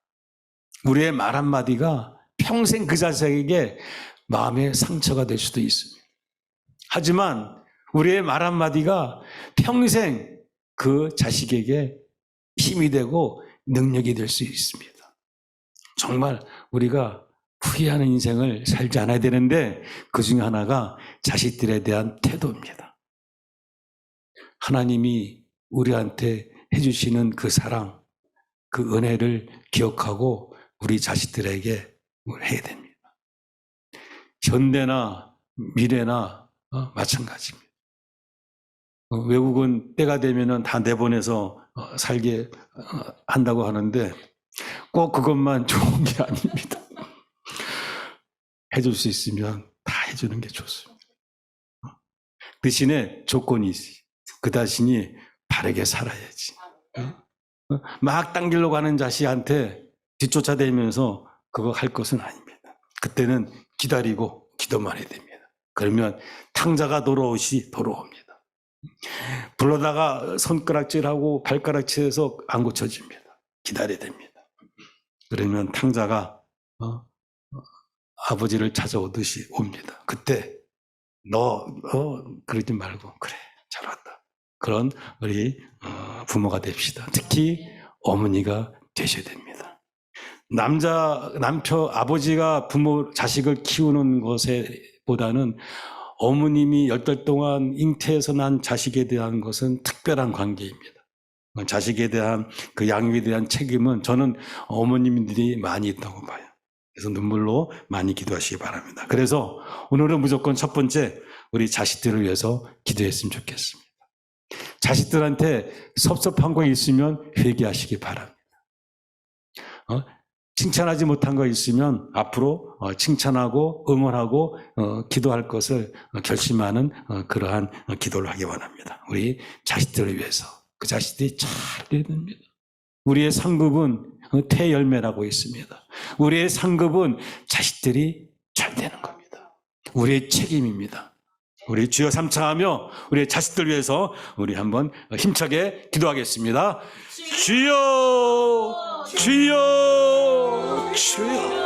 우리의 말 한마디가 평생 그 자식에게 마음의 상처가 될 수도 있습니다. 하지만 우리의 말 한마디가 평생 그 자식에게 힘이 되고 능력이 될 수 있습니다. 정말 우리가 후회하는 인생을 살지 않아야 되는데 그 중에 하나가 자식들에 대한 태도입니다. 하나님이 우리한테 해주시는 그 사랑, 그 은혜를 기억하고 우리 자식들에게 해야 됩니다. 현대나 미래나 마찬가지입니다. 외국은 때가 되면은 다 내보내서 살게 한다고 하는데 꼭 그것만 좋은 게 아닙니다. 해줄 수 있으면 다 해주는 게 좋습니다. 대신에 조건이 있어요. 그 자신이 바르게 살아야지. 막 당기려고 하는 자식한테 뒤쫓아다니면서 그거 할 것은 아닙니다. 그때는 기다리고 기도만 해야 됩니다. 그러면 탕자가 돌아오시 돌아옵니다. 불러다가 손가락질하고 발가락질해서 안 고쳐집니다. 기다려야 됩니다. 그러면 탕자가 아버지를 찾아오듯이 옵니다. 그때 너 그러지 말고 그래 잘 왔다. 그런 우리 부모가 됩시다. 특히 어머니가 되셔야 됩니다. 아버지가 부모 자식을 키우는 것에 보다는 어머님이 10달 동안 잉태해서 난 자식에 대한 것은 특별한 관계입니다. 자식에 대한 그 양육에 대한 책임은 저는 어머님들이 많이 있다고 봐요. 그래서 눈물로 많이 기도하시기 바랍니다. 그래서 오늘은 무조건 첫 번째 우리 자식들을 위해서 기도했으면 좋겠습니다. 자식들한테 섭섭한 거 있으면 회개하시기 바랍니다. 칭찬하지 못한 거 있으면 앞으로 칭찬하고 응원하고 기도할 것을 결심하는 그러한 기도를 하기 원합니다. 우리 자식들을 위해서. 그 자식들이 잘 돼야 됩니다. 우리의 상급은 태열매라고 있습니다. 우리의 상급은 자식들이 잘 되는 겁니다. 우리의 책임입니다. 우리 주여 삼창하며 우리의 자식들 위해서 우리 한번 힘차게 기도하겠습니다. 주여, 주여, 주여.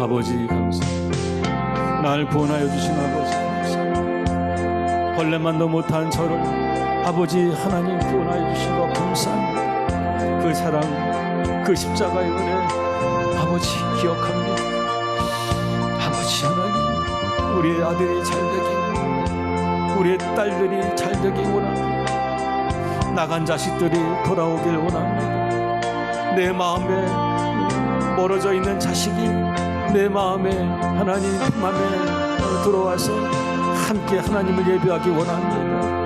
아버지 감사합니다. 날 구원하여 주신 아버지 감사합니다. 벌레만도 못한 저를 아버지 하나님 구원하여 주신 것 감사합니다. 그 사랑, 그 십자가의 은혜 아버지 기억합니다. 아버지 하나님, 우리의 아들이 잘되기, 우리의 딸들이 잘되기 원합니다. 나간 자식들이 돌아오길 원합니다. 내 마음에 멀어져 있는 자식이 내 마음에 하나님 맘에 들어와서 함께 하나님을 예배하기 원합니다.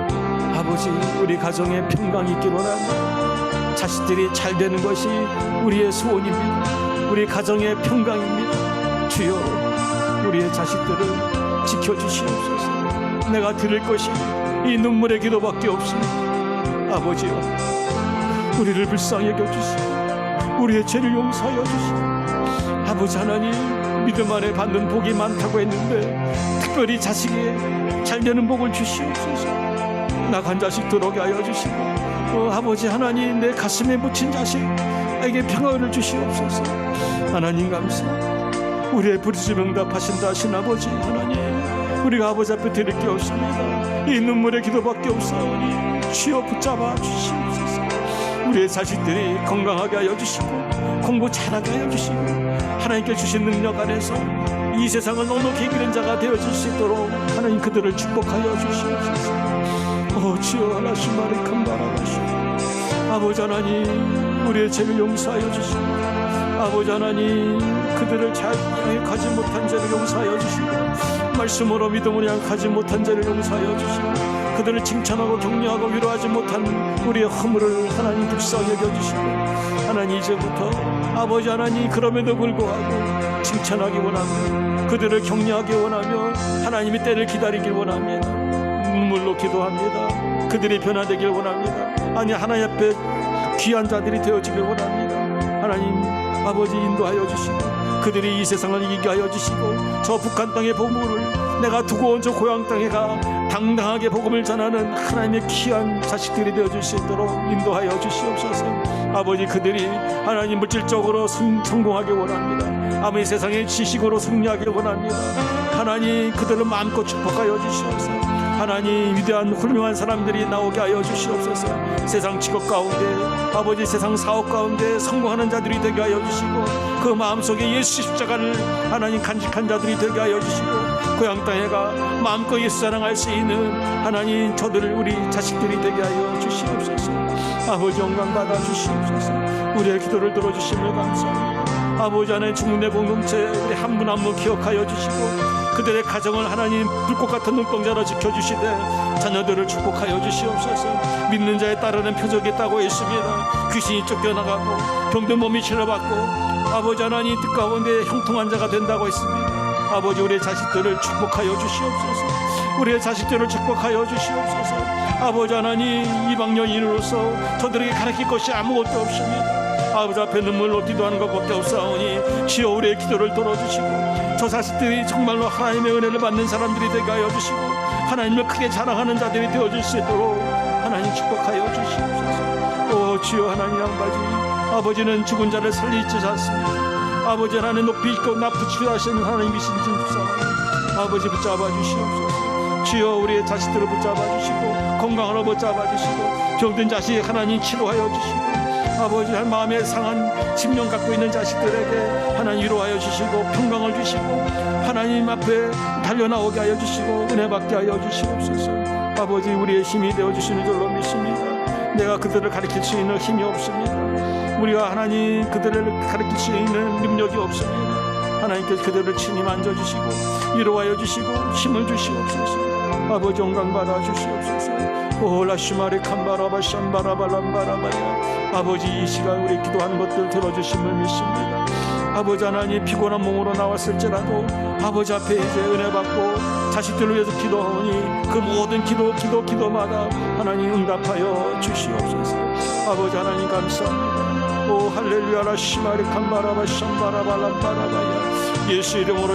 아버지, 우리 가정에 평강이 있길 원합니다. 자식들이 잘 되는 것이 우리의 소원입니다. 우리 가정의 평강입니다. 주여, 우리의 자식들을 지켜주시옵소서. 내가 드릴 것이 이 눈물의 기도밖에 없습니다. 아버지여, 우리를 불쌍히 여겨주시고 우리의 죄를 용서하여 주시고, 아버지 하나님, 믿음 안에 받는 복이 많다고 했는데 특별히 자식이 잘 되는 복을 주시옵소서. 나간 자식 들어오게 하여 주시고 아버지 하나님, 내 가슴에 묻힌 자식에게 평화를 주시옵소서. 하나님 감사. 우리의 부르짖음 응답하신다 하신 아버지 하나님, 우리가 아버지 앞에 드릴 게 없습니다. 이 눈물의 기도밖에 없사오니 주여 붙잡아 주시옵소서. 우리의 자식들이 건강하게 하여 주시고 공부 잘하게 하여 주시고 하나님께 주신 능력 안에서 이 세상을 넉넉히 이기는 자가 되어질 수 있도록 하나님 그들을 축복하여 주시옵소서. 주여 하나님 말이 큰 바라바시. 아버지 하나님, 우리의 죄를 용서하여 주시고 아버지 하나님, 그들을 잘 양육하지 못한 죄를 용서하여 주시고 말씀으로 믿음으로 양육하지 못한 죄를 용서하여 주시고 그들을 칭찬하고 격려하고 위로하지 못한 우리의 허물을 하나님 불쌍히 여겨주시고 하나님, 이제부터 아버지 하나님, 그럼에도 불구하고 칭찬하기 원하며 그들을 격려하기 원하며 하나님의 때를 기다리길 원합니다. 눈물로 기도합니다. 그들이 변화되길 원합니다. 아니, 하나님 앞에 귀한 자들이 되어지길 원합니다. 하나님 아버지, 인도하여 주시고 그들이 이 세상을 이기게 하여 주시고 저 북한 땅의 복음을 내가 두고 온 저 고향 땅에 가 당당하게 복음을 전하는 하나님의 귀한 자식들이 되어줄 수 있도록 인도하여 주시옵소서. 아버지, 그들이 하나님 물질적으로 성공하기 원합니다. 아버지, 세상의 지식으로 승리하기 원합니다. 하나님, 그들을 마음껏 축복하여 주시옵소서. 하나님, 위대한 훌륭한 사람들이 나오게 하여 주시옵소서. 세상 직업 가운데 아버지, 세상 사업 가운데 성공하는 자들이 되게 하여 주시고 그 마음속에 예수 십자가를 하나님 간직한 자들이 되게 하여 주시고 고향 땅에 가 마음껏 예수 자랑할 수 있는 하나님 저들을 우리 자식들이 되게 하여 주시옵소서. 아버지, 영광 받아 주시옵소서. 우리의 기도를 들어주심을 감사합니다. 아버지, 하나님 중내 공동체 우리 한 분 한 분 기억하여 주시고 그들의 가정을 하나님 불꽃 같은 눈동자로 지켜주시되 자녀들을 축복하여 주시옵소서. 믿는 자에 따르는 표적이 있다고 했습니다. 귀신이 쫓겨나가고 병든 몸이 치료받고 아버지 하나님 뜻 가운데 형통한 자가 된다고 했습니다. 아버지, 우리의 자식들을 축복하여 주시옵소서. 우리의 자식들을 축복하여 주시옵소서. 아버지 하나님, 이방여인으로서 저들에게 가르칠 것이 아무것도 없습니다. 아버지 앞에 눈물로 기도하는 것밖에 없사오니 주여 우리의 기도를 들어주시고 저 자식들이 정말로 하나님의 은혜를 받는 사람들이 되게 하여 주시고 하나님을 크게 자랑하는 자들이 되어줄 수 있도록 하나님 축복하여 주시옵소서. 주여 하나님, 양바지 아버지는 죽은 자를 살리지 않습니다. 아버지 하나님 높이 있고 나쁘지 하시는 하나님이신 주사 아버지 붙잡아 주시옵소서. 주여 우리의 자식들을 붙잡아 주시고 건강으로 붙잡아 주시고 병든 자식 하나님 치료하여 주시고 아버지, 마음에 상한 심령 갖고 있는 자식들에게 하나님 위로하여 주시고 평강을 주시고 하나님 앞에 달려나오게 하여 주시고 은혜 받게 하여 주시옵소서. 아버지, 우리의 힘이 되어주시는 줄로 믿습니다. 내가 그들을 가르칠 수 있는 힘이 없습니다. 우리가 하나님 그들을 가르칠 수 있는 능력이 없습니다. 하나님께서 그들을 친히 만져주시고 위로하여 주시고 힘을 주시옵소서. 아버지, 영광 받아 주시옵소서. 라시마리 캄바라바 샴바라발람바라바야. 아버지, 이 시간 우리 기도하는 것들 들어주심을 믿습니다. 아버지 하나님, 피곤한 몸으로 나왔을지라도 아버지 앞에 이제 은혜 받고 자식들을 위해서 기도하오니 그 모든 기도마다 하나님 응답하여 주시옵소서. 아버지 하나님 감사합니다. 할렐루야. 라시마리 캄바라바 샴바라발람바라바야. 예수 이름으로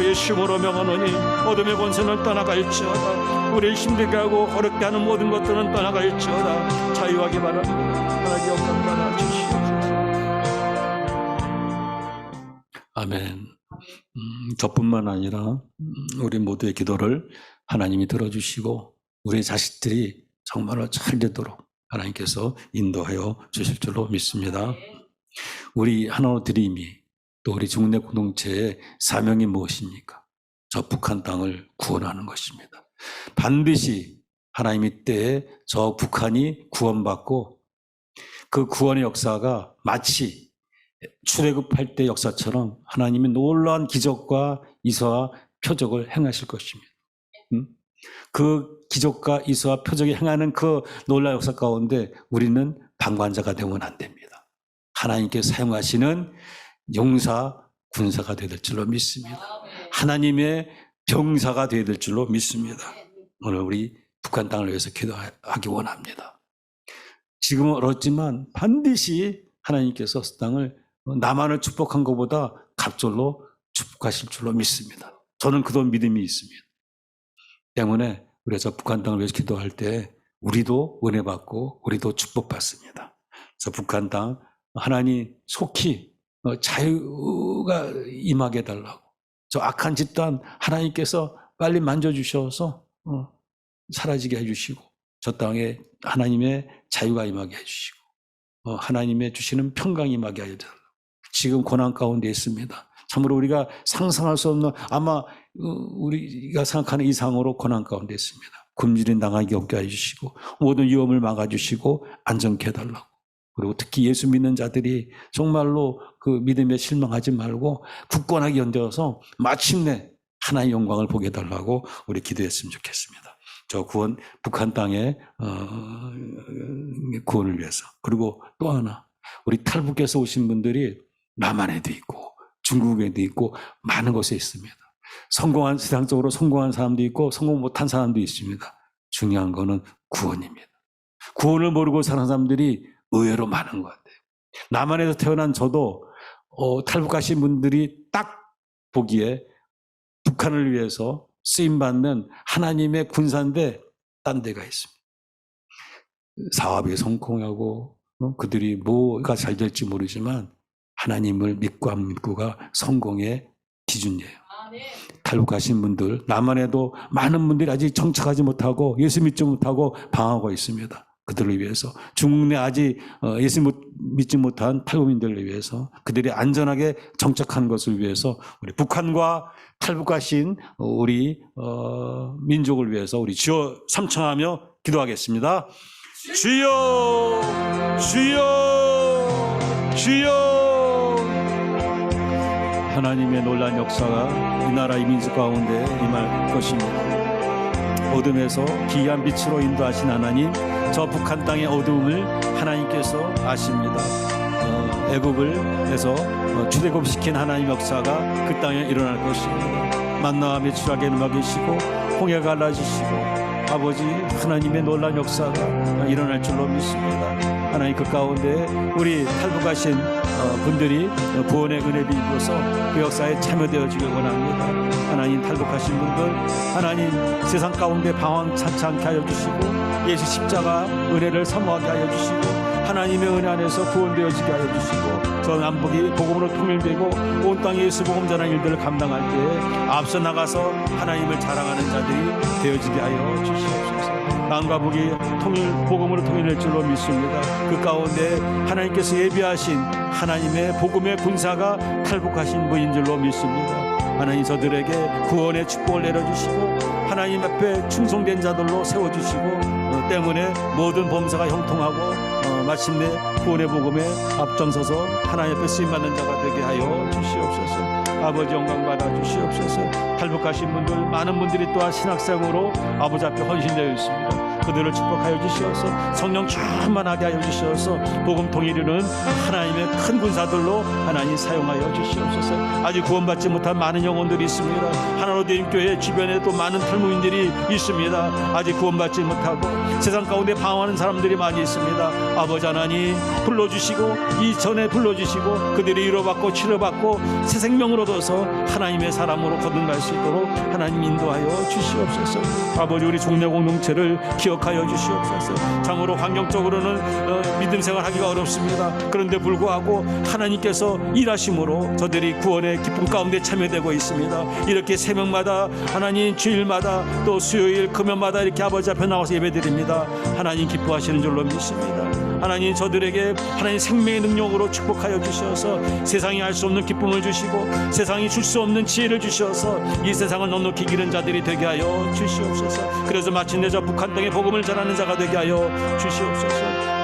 명하노니 어둠의 권세는 떠나갈지어다. 우리를 힘들게 하고 어렵게 하는 모든 것들은 떠나갈지어다. 자유하게 바랍니다. 하나님 영광 받아 주시옵소서. 아멘. 저뿐만 아니라 우리 모두의 기도를 하나님이 들어주시고 우리 자식들이 정말로 잘 되도록 하나님께서 인도하여 주실 줄로 믿습니다. 우리 하나로 드림이 또 우리 중내 공동체의 사명이 무엇입니까? 저 북한 땅을 구원하는 것입니다. 반드시 하나님의 때에 저 북한이 구원받고 그 구원의 역사가 마치 출애굽할 때 역사처럼 하나님이 놀라운 기적과 이서와 표적을 행하실 것입니다. 그 기적과 이서와 표적이 행하는 그 놀라운 역사 가운데 우리는 방관자가 되면 안 됩니다. 하나님께 사용하시는 용사, 군사가 되어야 될 줄로 믿습니다. 하나님의 병사가 되어야 될 줄로 믿습니다. 오늘 우리 북한 땅을 위해서 기도하기 원합니다. 지금은 어렵지만 반드시 하나님께서 그 땅을 나만을 축복한 것보다 갑절로 축복하실 줄로 믿습니다. 저는 그런 믿음이 있습니다. 때문에 우리가 저 북한 땅을 위해서 기도할 때 우리도 은혜 받고 우리도 축복받습니다. 그래서 북한 땅 하나님 속히 자유가 임하게 해달라고, 저 악한 집단 하나님께서 빨리 만져주셔서 사라지게 해주시고, 저 땅에 하나님의 자유가 임하게 해주시고, 하나님의 주시는 평강이 임하게 해달라고. 지금 고난 가운데 있습니다. 참으로 우리가 상상할 수 없는, 아마 우리가 생각하는 이상으로 고난 가운데 있습니다. 굶주린 당하기 없게 해주시고, 모든 위험을 막아주시고 안정케 해달라고. 그리고 특히 예수 믿는 자들이 정말로 그 믿음에 실망하지 말고 굳건하게 견뎌서 마침내 하나님의 영광을 보게 해달라고 우리 기도했으면 좋겠습니다. 저 구원, 북한 땅의 구원을 위해서. 그리고 또 하나, 우리 탈북에서 오신 분들이 남한에도 있고 중국에도 있고 많은 곳에 있습니다. 성공한, 세상적으로 성공한 사람도 있고 성공 못한 사람도 있습니다. 중요한 거는 구원입니다. 구원을 모르고 사는 사람들이 의외로 많은 것 같아요. 남한에서 태어난 저도 탈북하신 분들이 딱 보기에 북한을 위해서 쓰임받는 하나님의 군사인데 딴 데가 있습니다. 사업이 성공하고 그들이 뭐가 잘 될지 모르지만 하나님을 믿고 안 믿고가 성공의 기준이에요. 탈북하신 분들, 남한에도 많은 분들이 아직 정착하지 못하고 예수 믿지 못하고 방황하고 있습니다. 그들을 위해서, 중국 내 아직 예수 믿지 못한 탈북민들을 위해서, 그들이 안전하게 정착한 것을 위해서, 우리 북한과 탈북하신 우리 민족을 위해서 우리 주여 삼청하며 기도하겠습니다. 주여, 주여, 주여. 하나님의 놀라운 역사가 이 나라 이 민족 가운데 임할 것입니다. 어둠에서 기이한 빛으로 인도하신 하나님, 저 북한 땅의 어두움을 하나님께서 아십니다. 애국을 해서 출애굽시킨 하나님 역사가 그 땅에 일어날 것입니다. 만나와 메추라기에 음악이시고 홍해가 갈라지시고 아버지 하나님의 놀라운 역사가 일어날 줄로 믿습니다. 하나님 그 가운데 우리 탈북하신 분들이 구원의 은혜를 입어서 그 역사에 참여되어지길 원합니다. 하나님 탈북하신 분들, 하나님 세상 가운데 방황찮지 않게 하여 주시고 예수 십자가 은혜를 사모하게 하여 주시고 하나님의 은혜 안에서 구원되어지게 하여 주시고 저 남북이 복음으로 통일되고 온 땅에 예수 복음 전하는 일들을 감당할 때에 앞서 나가서 하나님을 자랑하는 자들이 되어지게 하여 주시옵소서. 남과 북이 복음으로 통일될 줄로 믿습니다. 그 가운데 하나님께서 예비하신 하나님의 복음의 군사가 탈북하신 분인 줄로 믿습니다. 하나님 저들에게 구원의 축복을 내려주시고 하나님 앞에 충성된 자들로 세워주시고 때문에 모든 범사가 형통하고 마침내 구원의 복음에 앞장서서 하나님 앞에 쓰임받는 자가 되게 하여 주시옵소서. 아버지 영광 받아 주시옵소서. 탈북하신 분들 많은 분들이 또한 신학생으로 아버지 앞에 헌신되어 있습니다. 그들을 축복하여 주시어서 성령 충만하게 하여 주시어서 복음 통일이는 하나님의 큰 군사들로 하나님 사용하여 주시옵소서. 아직 구원받지 못한 많은 영혼들이 있습니다. 하나로 된 교회 주변에 또 많은 탈북민들이 있습니다. 아직 구원받지 못하고 세상 가운데 방황하는 사람들이 많이 있습니다. 아버지 하나님 불러주시고 이전에 불러주시고 그들이 위로받고 치료받고 새 생명을 얻어서 하나님의 사람으로 거듭날 수 있도록 하나님 인도하여 주시옵소서. 아버지 우리 종례 공동체를 기억하여 주시옵소서. 참으로 환경적으로는 믿음 생활하기가 어렵습니다. 그런데 불구하고 하나님께서 일하심으로 저들이 구원의 기쁨 가운데 참여되고 있습니다. 이렇게 새벽마다 하나님 주일마다 또 수요일 금요일마다 이렇게 아버지 앞에 나와서 예배드립니다. 하나님 기뻐하시는 줄로 믿습니다. 하나님 저들에게 하나님 생명의 능력으로 축복하여 주셔서 세상이 알 수 없는 기쁨을 주시고 세상이 줄 수 없는 지혜를 주셔서 이 세상을 넉넉히 기른 자들이 되게 하여 주시옵소서. 그래서 마침내 저 북한 땅에 복음을 전하는 자가 되게 하여 주시옵소서.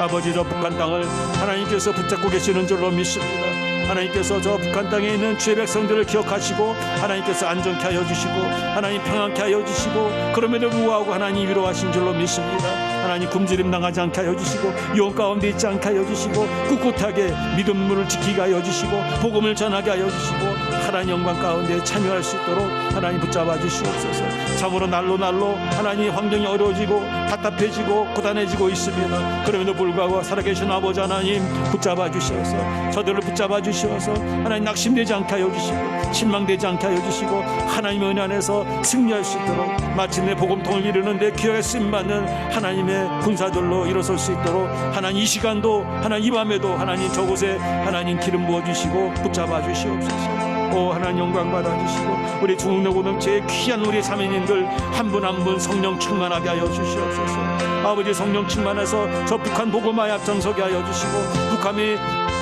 아버지 저 북한 땅을 하나님께서 붙잡고 계시는 줄로 믿습니다. 하나님께서 저 북한 땅에 있는 주의 백성들을 기억하시고 하나님께서 안전케 하여 주시고 하나님 평안케 하여 주시고 그럼에도 불구하고 하나님 위로하신 줄로 믿습니다. 하나님 굶주림 당하지 않게 하여 주시고 유혹 가운데 있지 않게 하여 주시고 꿋꿋하게 믿음을 지키게 하여 주시고 복음을 전하게 하여 주시고 하나님 영광 가운데 참여할 수 있도록 하나님 붙잡아 주시옵소서. 참으로 날로 하나님 환경이 어려워지고 답답해지고 고단해지고 있습니다. 그럼에도 불구하고 살아계신 아버지 하나님 붙잡아 주셔서 저들을 붙잡아 주시고 주시어서 하나님 낙심되지 않게 하여 주시고 실망되지 않게 하여 주시고 하나님의 은혜 안에서 승리할 수 있도록 마침내 복음통을 이루는 데 귀하게 쓰임받는 하나님의 군사들로 일어설 수 있도록 하나님 이 시간도 하나님 이 밤에도 하나님 저곳에 하나님 기름 부어주시고 붙잡아 주시옵소서. 오 하나님 영광 받아주시고 우리 중흥로 공동체의 귀한 우리 자매님들 한 분 한 분 성령 충만하게 하여 주시옵소서. 아버지 성령 충만해서 저 북한 복음화에 앞장서게 하여 주시고 북한이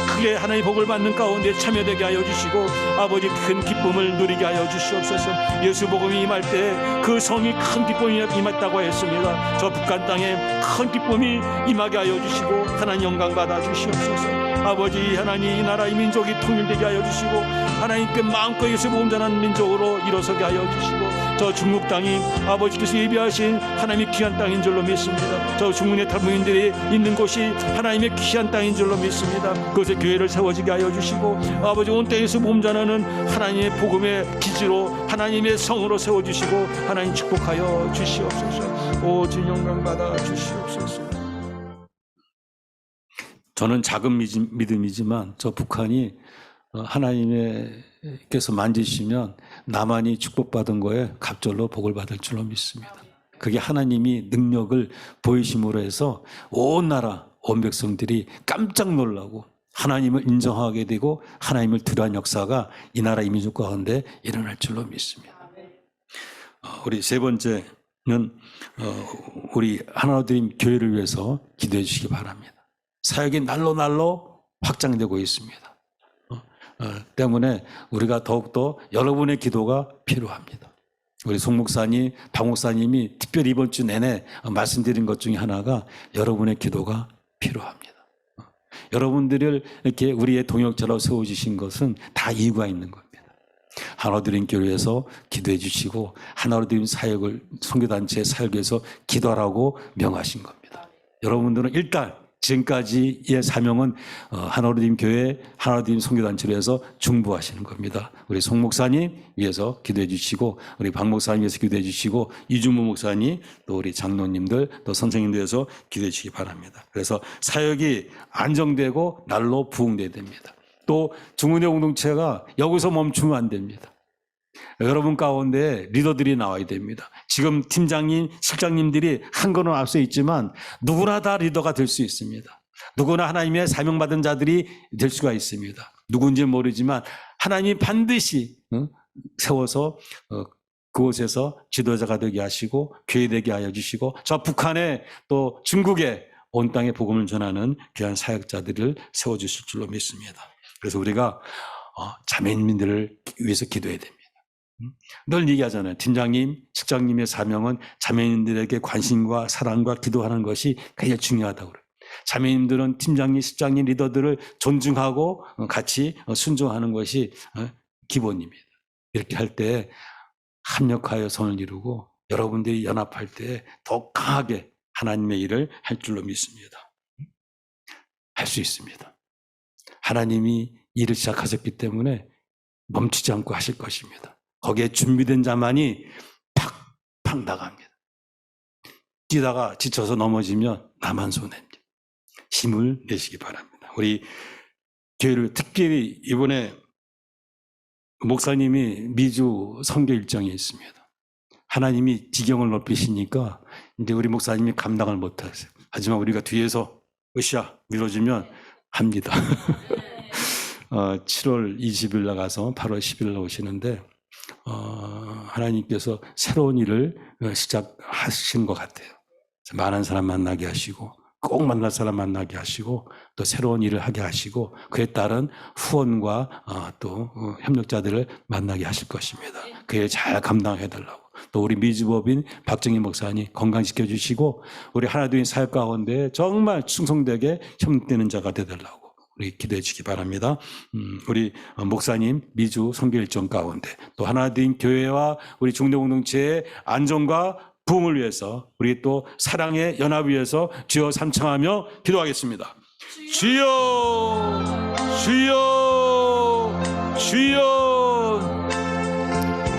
크게 하나님의 복을 받는 가운데 참여되게 하여 주시고 아버지 큰 기쁨을 누리게 하여 주시옵소서. 예수 복음이 임할 때 그 성이 큰 기쁨이 임했다고 했습니다. 저 북한 땅에 큰 기쁨이 임하게 하여 주시고 하나님 영광 받아 주시옵소서. 아버지 하나님 이 나라의 민족이 통일되게 하여 주시고 하나님께 마음껏 예수 복음 전하는 민족으로 일어서게 하여 주시고 저 중국 땅이 아버지께서 예비하신 하나님의 귀한 땅인 줄로 믿습니다. 저 중국의 탈북민들이 있는 곳이 하나님의 귀한 땅인 줄로 믿습니다. 그곳에 교회를 세워지게 하여 주시고 아버지 온 땅에서 복음 전하는 하나님의 복음의 기지로 하나님의 성으로 세워주시고 하나님 축복하여 주시옵소서. 오 주 영광 받아 주시옵소서. 저는 작은 믿음이지만 저 북한이 하나님께서 만지시면 나만이 축복받은 거에 갑절로 복을 받을 줄로 믿습니다. 그게 하나님이 능력을 보이심으로 해서 온 나라 온 백성들이 깜짝 놀라고 하나님을 인정하게 되고 하나님을 두려워하는 역사가 이 나라 이 민족 가운데 일어날 줄로 믿습니다. 우리 세 번째는 우리 하나님 교회를 위해서 기도해 주시기 바랍니다. 사역이 날로 확장되고 있습니다. 때문에 우리가 더욱더 여러분의 기도가 필요합니다. 우리 송 목사님, 박 목사님이 특별히 이번 주 내내 말씀드린 것 중에 하나가 여러분의 기도가 필요합니다. 여러분들을 이렇게 우리의 동역자로 세워주신 것은 다 이유가 있는 겁니다. 하나님 교회에서 기도해 주시고 하나님 사역을 선교단체의 사역에서 기도하라고 명하신 겁니다. 여러분들은 일단 지금까지의 사명은 하나님 교회 하나님 선교단체로 해서 중보하시는 겁니다. 우리 송 목사님 위해서 기도해 주시고 우리 박 목사님 위해서 기도해 주시고 이준모 목사님 또 우리 장로님들 또 선생님들 위해서 기도해 주시기 바랍니다. 그래서 사역이 안정되고 날로 부흥돼야 됩니다. 또 중흥회 공동체가 여기서 멈추면 안 됩니다. 여러분 가운데 리더들이 나와야 됩니다. 지금 팀장님, 실장님들이 한 걸음 앞서 있지만 누구나 다 리더가 될 수 있습니다. 누구나 하나님의 사명받은 자들이 될 수가 있습니다. 누군지 모르지만 하나님이 반드시 세워서 그곳에서 지도자가 되게 하시고 교회 되게 하여 주시고 저 북한에 또 중국에 온 땅에 복음을 전하는 귀한 사역자들을 세워주실 줄로 믿습니다. 그래서 우리가 자매님들을 위해서 기도해야 됩니다. 늘 얘기하잖아요. 팀장님, 실장님의 사명은 자매님들에게 관심과 사랑과 기도하는 것이 굉장히 중요하다고 그래요. 자매님들은 팀장님, 실장님, 리더들을 존중하고 같이 순종하는 것이 기본입니다. 이렇게 할 때 합력하여 선을 이루고 여러분들이 연합할 때 더 강하게 하나님의 일을 할 줄로 믿습니다. 할 수 있습니다. 하나님이 일을 시작하셨기 때문에 멈추지 않고 하실 것입니다. 거기에 준비된 자만이 팍팍 나갑니다. 뛰다가 지쳐서 넘어지면 나만 손해입니다. 힘을 내시기 바랍니다. 우리 교회를 특별히 이번에 목사님이 미주 선교 일정이 있습니다. 하나님이 지경을 넓히시니까 이제 우리 목사님이 감당을 못하세요. 하지만 우리가 뒤에서 으쌰 밀어주면 합니다. 7월 20일 나가서 8월 10일 나오시는데 하나님께서 새로운 일을 시작하신 것 같아요. 많은 사람 만나게 하시고 꼭 만날 사람 만나게 하시고 또 새로운 일을 하게 하시고 그에 따른 후원과 또 협력자들을 만나게 하실 것입니다. 그 일 잘 감당해달라고. 또 우리 미주법인 박정희 목사님 건강시켜 주시고 우리 하나님 사역 가운데 정말 충성되게 협력되는 자가 되달라고 우리 기도해 주시기 바랍니다. 우리 목사님 미주 선교 일정 가운데 또 하나님 교회와 우리 중대 공동체의 안정과 부흥을 위해서 우리 또 사랑의 연합을 위해서 주여 삼창하며 기도하겠습니다. 주여 주여 주여.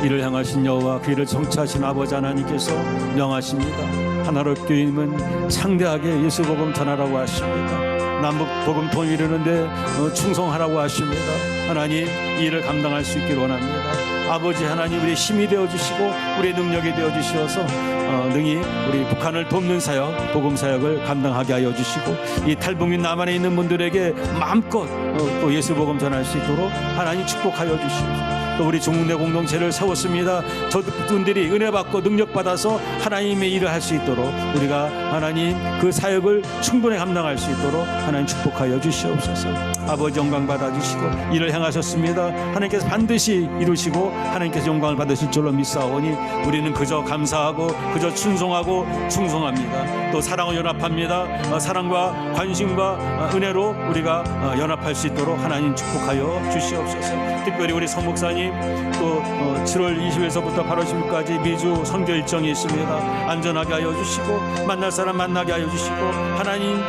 이를 향하신 여호와 그 일을 정치하신 아버지 하나님께서 명하십니다. 하나로 교인은 창대하게 예수 복음 전하라고 하십니다. 남북 복음통일 이루는데 충성하라고 하십니다. 하나님 이 일을 감당할 수 있기를 원합니다. 아버지 하나님 우리의 힘이 되어주시고 우리의 능력이 되어주셔서 능히 우리 북한을 돕는 사역, 복음 사역을 감당하게 하여 주시고 이 탈북민 남한에 있는 분들에게 마음껏 또 예수 복음 전할 수 있도록 하나님 축복하여 주시옵소서. 또 우리 중국내 공동체를 세웠습니다. 저분들이 은혜 받고 능력 받아서 하나님의 일을 할 수 있도록 우리가 하나님 그 사역을 충분히 감당할 수 있도록 하나님 축복하여 주시옵소서. 아버지 영광 받아 주시고 일을 행하셨습니다. 하나님께서 반드시 이루시고 하나님께서 영광을 받으실 줄로 믿사오니 우리는 그저 감사하고 그저 충성하고 충성합니다. 또 사랑을 연합합니다. 사랑과 관심과 은혜로 우리가 연합할 수 있도록 하나님 축복하여 주시옵소서. 특별히 우리 성 목사님 또 7월 20일서부터 8월 10일까지 미주 선교 일정이 있습니다. 안전하게 하여 주시고 만날 사람 만나게 하여 주시고 하나님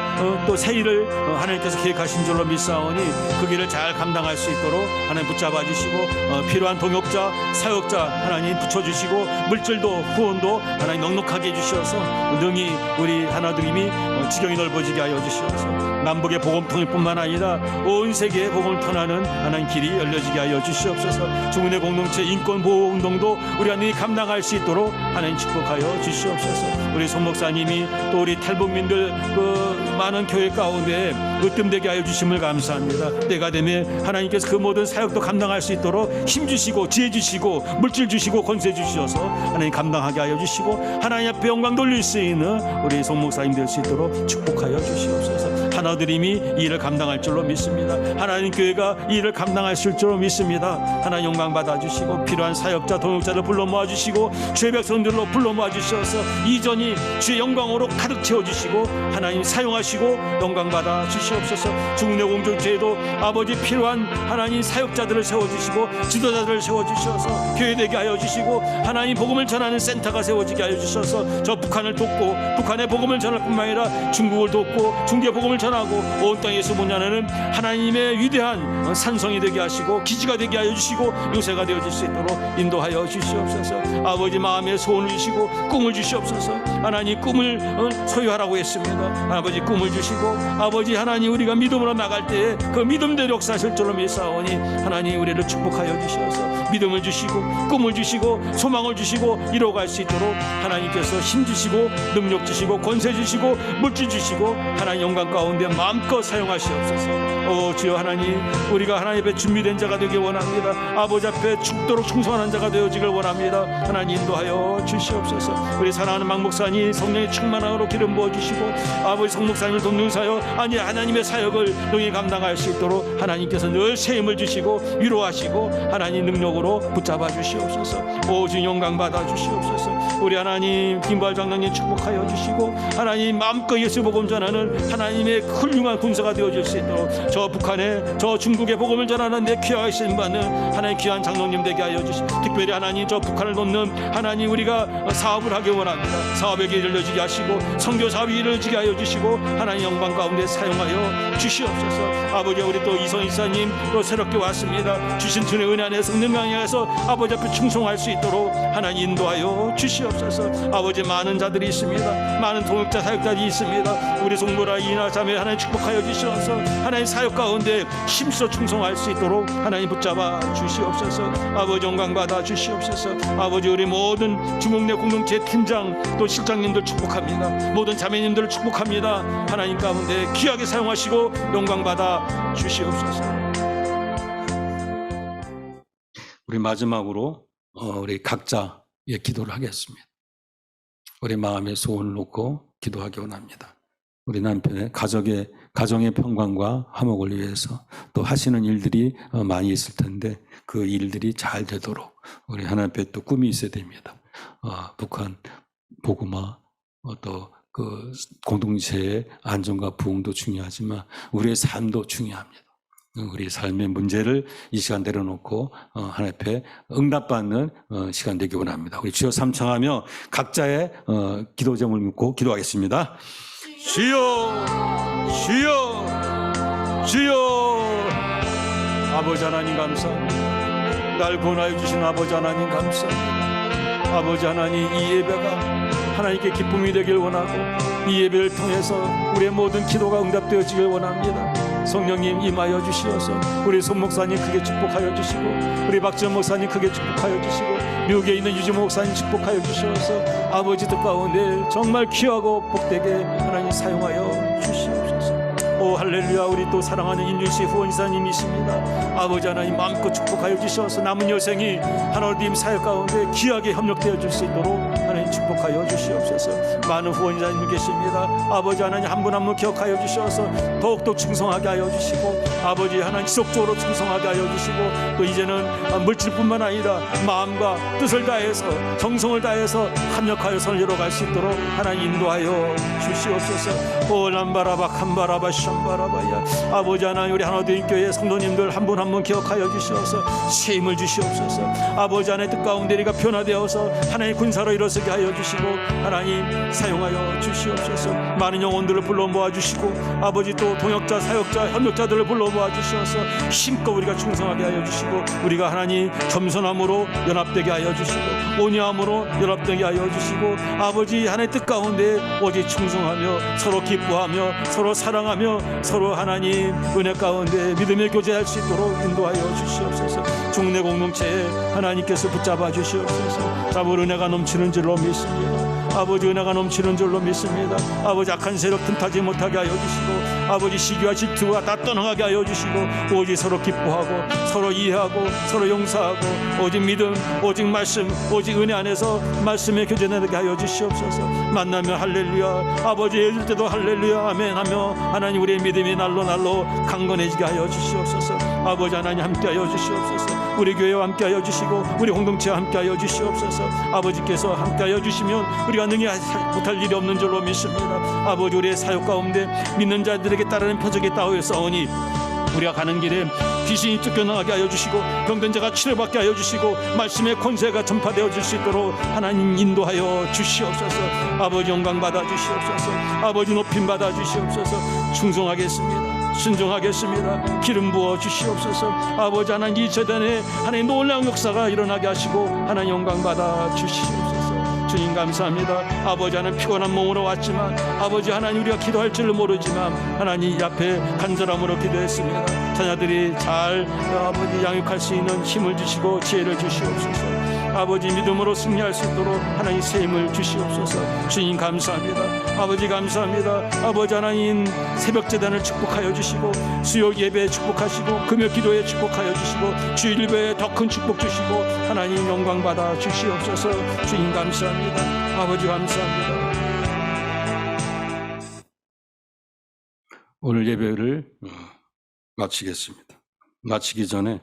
또 새 일을 하나님께서 계획하신 줄로 믿사오니 그 길을 잘 감당할 수 있도록 하나님 붙잡아 주시고 필요한 동역자 사역자 하나님 붙여주시고 물질도 후원도 하나님 넉넉하게 해주셔서 능히 우리 하나님이 지경이 넓어지게 하여 주시옵소서. 남북의 복음 통일뿐만 아니라 온 세계의 복음을 전하는 하나님 길이 열려지게 하여 주시옵소서. 중국내 공동체 인권 보호 운동도 우리가 능히 감당할 수 있도록 하나님 축복하여 주시옵소서. 우리 송 목사님이 또 우리 탈북민들 그 많은 교회 가운데 으뜸되게 하여 주심을 감사합니다. 때가 되면 하나님께서 그 모든 사역도 감당할 수 있도록 힘 주시고 지혜 주시고 물질 주시고 권세 주셔서 하나님 감당하게 하여 주시고 하나님 앞에 영광 돌릴 수 있는 우리 송 목사님 될 수 있도록 축복하여 주시옵소서. 하나님이 이 일을 감당할 줄로 믿습니다. 하나님 교회가 이 일을 감당하실 줄로 믿습니다. 하나님 영광 받아주시고 필요한 사역자 동역자를 불러 모아주시고 주의 백성들로 불러 모아주셔서 이전이 주의 영광으로 가득 채워주시고 하나님 사용하시고 영광 받아 주시옵소서. 중국내 공동체에도 아버지 필요한 하나님 사역자들을 세워주시고 지도자들을 세워주셔서 교회되게 하여 주시고 하나님 복음을 전하는 센터가 세워지게 하여 주셔서 저 북한을 돕고 북한의 복음을 전할 뿐만 아니라 중국을 돕고 중국의 복음을 전하고 온 땅에 예수 본연하는 하나님의 위대한 산성이 되게 하시고 기지가 되게 하여 주시고 요새가 되어질 수 있도록 인도하여 주시옵소서. 아버지 마음에 소원을 주시고 꿈을 주시옵소서. 하나님 꿈을 소유하라고 했습니다. 아버지 꿈을 주시고 아버지 하나님 우리가 믿음으로 나갈 때에 그 믿음대로 역사하실 줄로 믿사오니 하나님 우리를 축복하여 주셔서 믿음을 주시고 꿈을 주시고 소망을 주시고 이뤄갈 수 있도록 하나님께서 힘 주시고 능력 주시고 권세 주시고 물질 주시고 하나님 영광 가운데 마음껏 사용하시옵소서. 오 주여 하나님 우리가 하나님 앞에 준비된 자가 되길 원합니다. 아버지 앞에 죽도록 충성하는 자가 되어지길 원합니다. 하나님 인도하여 주시옵소서. 우리 사랑하는 막 목사님 성령의 충만함으로 기름 부어주시고 아버지 성 목사님을 돕는 사역 아니 하나님의 사역을 능히 감당할 수 있도록 하나님께서 늘 새 힘을 주시고 위로하시고 하나님 능력으로 붙잡아 주시옵소서. 오 주 영광 받아 주시옵소서. 우리 하나님 김발 장로님 축복하여 주시고 하나님 마음껏 예수 복음 전하는 하나님의 훌륭한 군사가 되어질 수 있도록 저 북한에 저 중국의 복음을 전하는 내 귀하게 쓰임받는 하나님 귀한 장로님 되게 하여 주시고 특별히 하나님 저 북한을 돕는 하나님 우리가 사업을 하기 원합니다. 사업의 길을 열리게 하시고 선교 사업이 이루어지게 하여 주시고 하나님 영광 가운데 사용하여 주시옵소서. 아버지 우리 또 이성 이사님 또 새롭게 왔습니다. 주신 주의 은혜 안에 성령 강해서 아버지 앞에 충성할 수 있도록 하나님 인도하여 주시옵소서. 아버지 많은 자들이 있습니다. 많은 동역자 사역자들이 있습니다. 우리 송보라 이나 자매 하나님 축복하여 주시옵소서. 하나님 사역 가운데 힘써 충성할 수 있도록 하나님 붙잡아 주시옵소서. 아버지 영광 받아 주시옵소서. 아버지 우리 모든 중국내 공동체 팀장 또 실장님들 축복합니다. 모든 자매님들을 축복합니다. 하나님 가운데 귀하게 사용하시고 영광 받아 주시옵소서. 우리 마지막으로 우리 각자의 기도를 하겠습니다. 우리 마음의 소원을 놓고 기도하기 원합니다. 우리 남편의 가정의 평강과 화목을 위해서 또 하시는 일들이 많이 있을 텐데 그 일들이 잘 되도록 우리 하나님 앞에 또 꿈이 있어야 됩니다. 북한 복음화 또 그 공동체의 안정과 부흥도 중요하지만 우리의 삶도 중요합니다. 우리 삶의 문제를 이 시간 내려놓고 하나님 앞에 응답받는 시간 되기 원합니다. 우리 주여 삼창하며 각자의 기도 제목을 묻고 기도하겠습니다. 주여 주여 주여. 아버지 하나님 감사합니다. 날 구원하여 주신 아버지 하나님 감사합니다. 아버지 하나님 이 예배가 하나님께 기쁨이 되길 원하고 이 예배를 통해서 우리의 모든 기도가 응답되어지길 원합니다. 성령님 임하여 주시어서 우리 손 목사님 크게 축복하여 주시고, 우리 박지원 목사님 크게 축복하여 주시고, 미국에 있는 유지 목사님 축복하여 주시어서 아버지 뜻 가운데 정말 귀하고 복되게 하나님 사용하여 주시옵소서. 오 할렐루야. 우리 또 사랑하는 인준씨 후원사님이십니다. 아버지 하나님 마음껏 축복하여 주셔서 남은 여생이 하나님 사역 가운데 귀하게 협력되어 줄 수 있도록 하나님 축복하여 주시옵소서. 많은 후원자님 계십니다. 아버지 하나님 한 분 한 분 기억하여 주셔서 더욱더 충성하게 하여 주시고, 아버지 하나님 지속적으로 충성하게 하여 주시고, 또 이제는 물질뿐만 아니라 마음과 뜻을 다해서 정성을 다해서 합력하여 선을 이뤄갈 수 있도록 하나님 인도하여 주시옵소서. 오 람바라바 캄바라바 샴바라바야. 아버지 하나님 우리 하나된 교회 성도님들 한 분 한 분 기억하여 주시어서 새 힘을 주시옵소서. 아버지 하나님 뜻 가운데 우리가 변화되어서 하나님 군사로 일어서게 하여 주시고 하나님 사용하여 주시옵소서. 많은 영혼들을 불러 모아 주시고, 아버지 또 동역자 사역자 협력자들을 불러 모아 주셔서 힘껏 우리가 충성하게 하여 주시고, 우리가 하나님 겸손함으로 연합되게 하여 주시고 온유함으로 연합되게 하여 주시고, 아버지 하나님 뜻 가운데 오직 충성하며 서로 기뻐하며 서로 사랑하며 서로 하나님 은혜 가운데 믿음의 교제할 수 있도록 인도하여 주시옵소서. 중내 공동체에 하나님께서 붙잡아 주시옵소서. 잡을 은혜가 넘치는 줄로 믿습니다. 아버지 은혜가 넘치는 줄로 믿습니다. 아버지 악한 세력 틈타지 못하게 하여 주시고, 아버지 시기와 질투가 다 떠나가게 하여 주시고, 오직 서로 기뻐하고 서로 이해하고 서로 용서하고 오직 믿음 오직 말씀 오직 은혜 안에서 말씀의 교제되게 하여 주시옵소서. 만나면 할렐루야 아버지 해줄 때도 할렐루야 아멘 하며 하나님 우리의 믿음이 날로 강건해지게 하여 주시옵소서. 아버지 하나님 함께하여 주시옵소서. 우리 교회와 함께하여 주시고 우리 공동체와 함께하여 주시옵소서. 아버지께서 함께하여 주시면 우리가 능히 못할 일이 없는 줄로 믿습니다. 아버지 우리의 사역 가운데 믿는 자들에게 따르는 표적이 따위에 싸우니 우리가 가는 길에 귀신이 쫓겨나가게 하여 주시고 병든 자가 치료받게 하여 주시고 말씀의 권세가 전파되어질 수 있도록 하나님 인도하여 주시옵소서. 아버지 영광 받아 주시옵소서. 아버지 높임 받아 주시옵소서. 충성하겠습니다. 순종하겠습니다. 기름 부어 주시옵소서. 아버지 하나님 이 재단에 하나님 놀라운 역사가 일어나게 하시고 하나님 영광 받아 주시옵소서. 주님 감사합니다. 아버지 하나님 피곤한 몸으로 왔지만 아버지 하나님 우리가 기도할 줄을 모르지만 하나님 이 앞에 간절함으로 기도했습니다. 자녀들이 잘 아버지 양육할 수 있는 힘을 주시고 지혜를 주시옵소서. 아버지 믿음으로 승리할 수 있도록 하나님 새 힘을 주시옵소서. 주님 감사합니다. 아버지 감사합니다. 아버지 하나님 새벽 제단을 축복하여 주시고 수요 예배에 축복하시고 금요 기도에 축복하여 주시고 주일 예배에 더 큰 축복 주시고 하나님 영광 받아 주시옵소서. 주님 감사합니다. 아버지 감사합니다. 오늘 예배를 마치겠습니다. 마치기 전에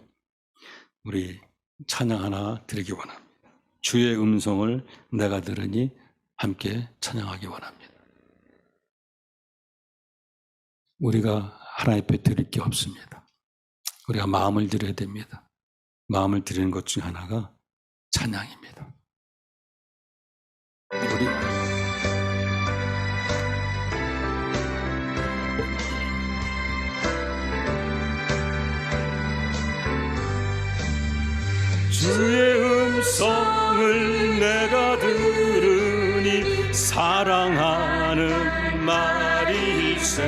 우리 찬양 하나 드리기 원합니다. 주의 음성을 내가 들으니 함께 찬양하기 원합니다. 우리가 하나님 앞에 드릴 게 없습니다. 우리가 마음을 드려야 됩니다. 마음을 드리는 것 중 하나가 찬양입니다. 우리 주의 음성을 내가 들으니 사랑하는 말일세.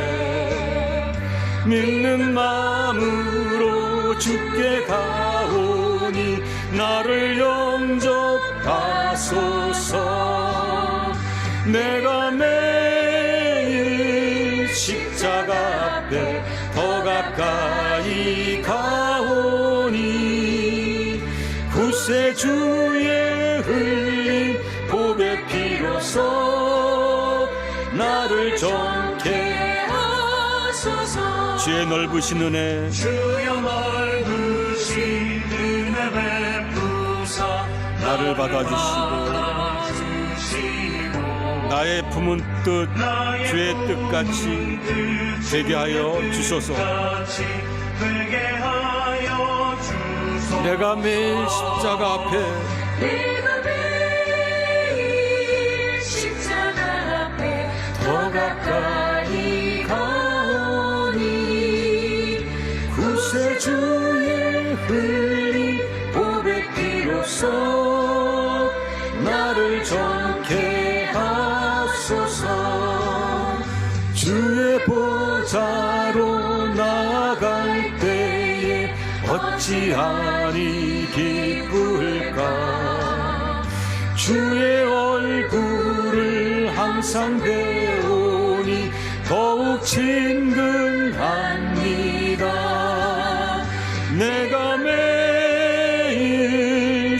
믿는 마음으로 주께 가오니 나를 영접하소서. 내가 매일 십자가 앞에 더 가까이 가오니 구세주의 흘린 보배 피로써 나를 정케 하소서. 주의 넓으신 은혜 주여 넓으신 은혜 베푸사 나를 받아주시고 나의 품은 뜻 주의 뜻같이 되게 하여 주소서. 내가 매일 십자가 앞에 더 가까이 가오니 구세주의 흘린 보배 피로써 나를 정케 하소서. 주의 보좌로 나갈 때에 어찌하니 기쁠까. 주의 얼굴을 항상 배우니 더욱 친근합니다. 내가 매일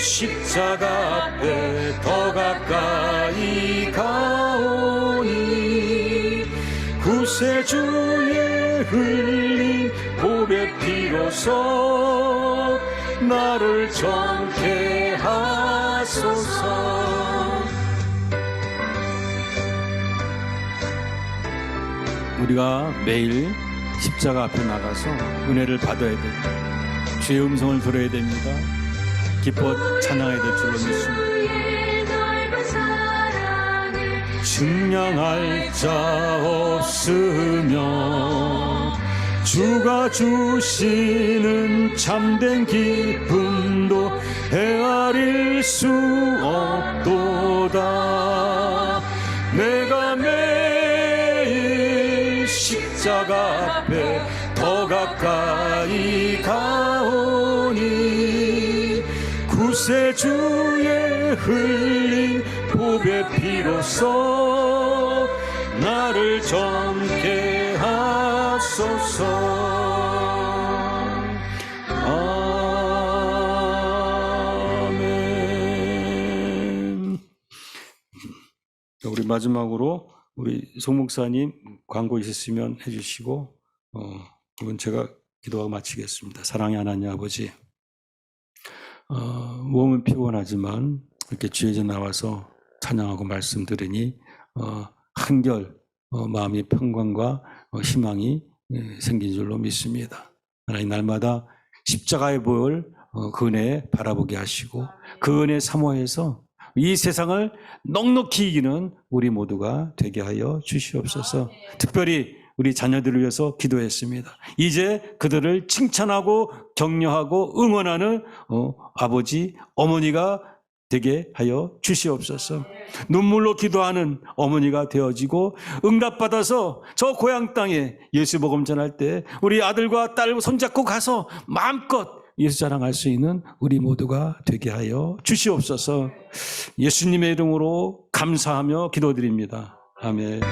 십자가 앞에 더 가까이 가오니 구세주의 흘린 보배 피로써 나를 정케 하소서. 우리가 매일 십자가 앞에 나가서 은혜를 받아야 됩니다. 주의 음성을 들어야 됩니다. 기뻐 찬양해야 될 줄로 믿습니다. 증량할 자 없으며 주가 주시는 참된 기쁨도 헤아릴 수 없도다. 내가 매일 십자가 앞에 더 가까이 가오니 구세주의 흘린 보배 피로써 나를 정케 하소서. 아멘. 우리 마지막으로 우리 송 목사님 광고 있으시면 해주시고 그건 제가 기도하고 마치겠습니다. 사랑의 하나님 아버지, 몸은 피곤하지만 이렇게 주의에 나와서 찬양하고 말씀 들으니 한결 마음의 평강과 희망이 생긴 줄로 믿습니다. 하나님 날마다 십자가의 보혈 그 은혜 바라보게 하시고 그 은혜 사모해서 이 세상을 넉넉히 이기는 우리 모두가 되게 하여 주시옵소서. 특별히 우리 자녀들을 위해서 기도했습니다. 이제 그들을 칭찬하고 격려하고 응원하는 아버지, 어머니가 되게 하여 주시옵소서. 눈물로 기도하는 어머니가 되어지고 응답받아서 저 고향 땅에 예수 복음 전할 때 우리 아들과 딸 손잡고 가서 마음껏 예수 자랑할 수 있는 우리 모두가 되게 하여 주시옵소서. 예수님의 이름으로 감사하며 기도드립니다. 아멘.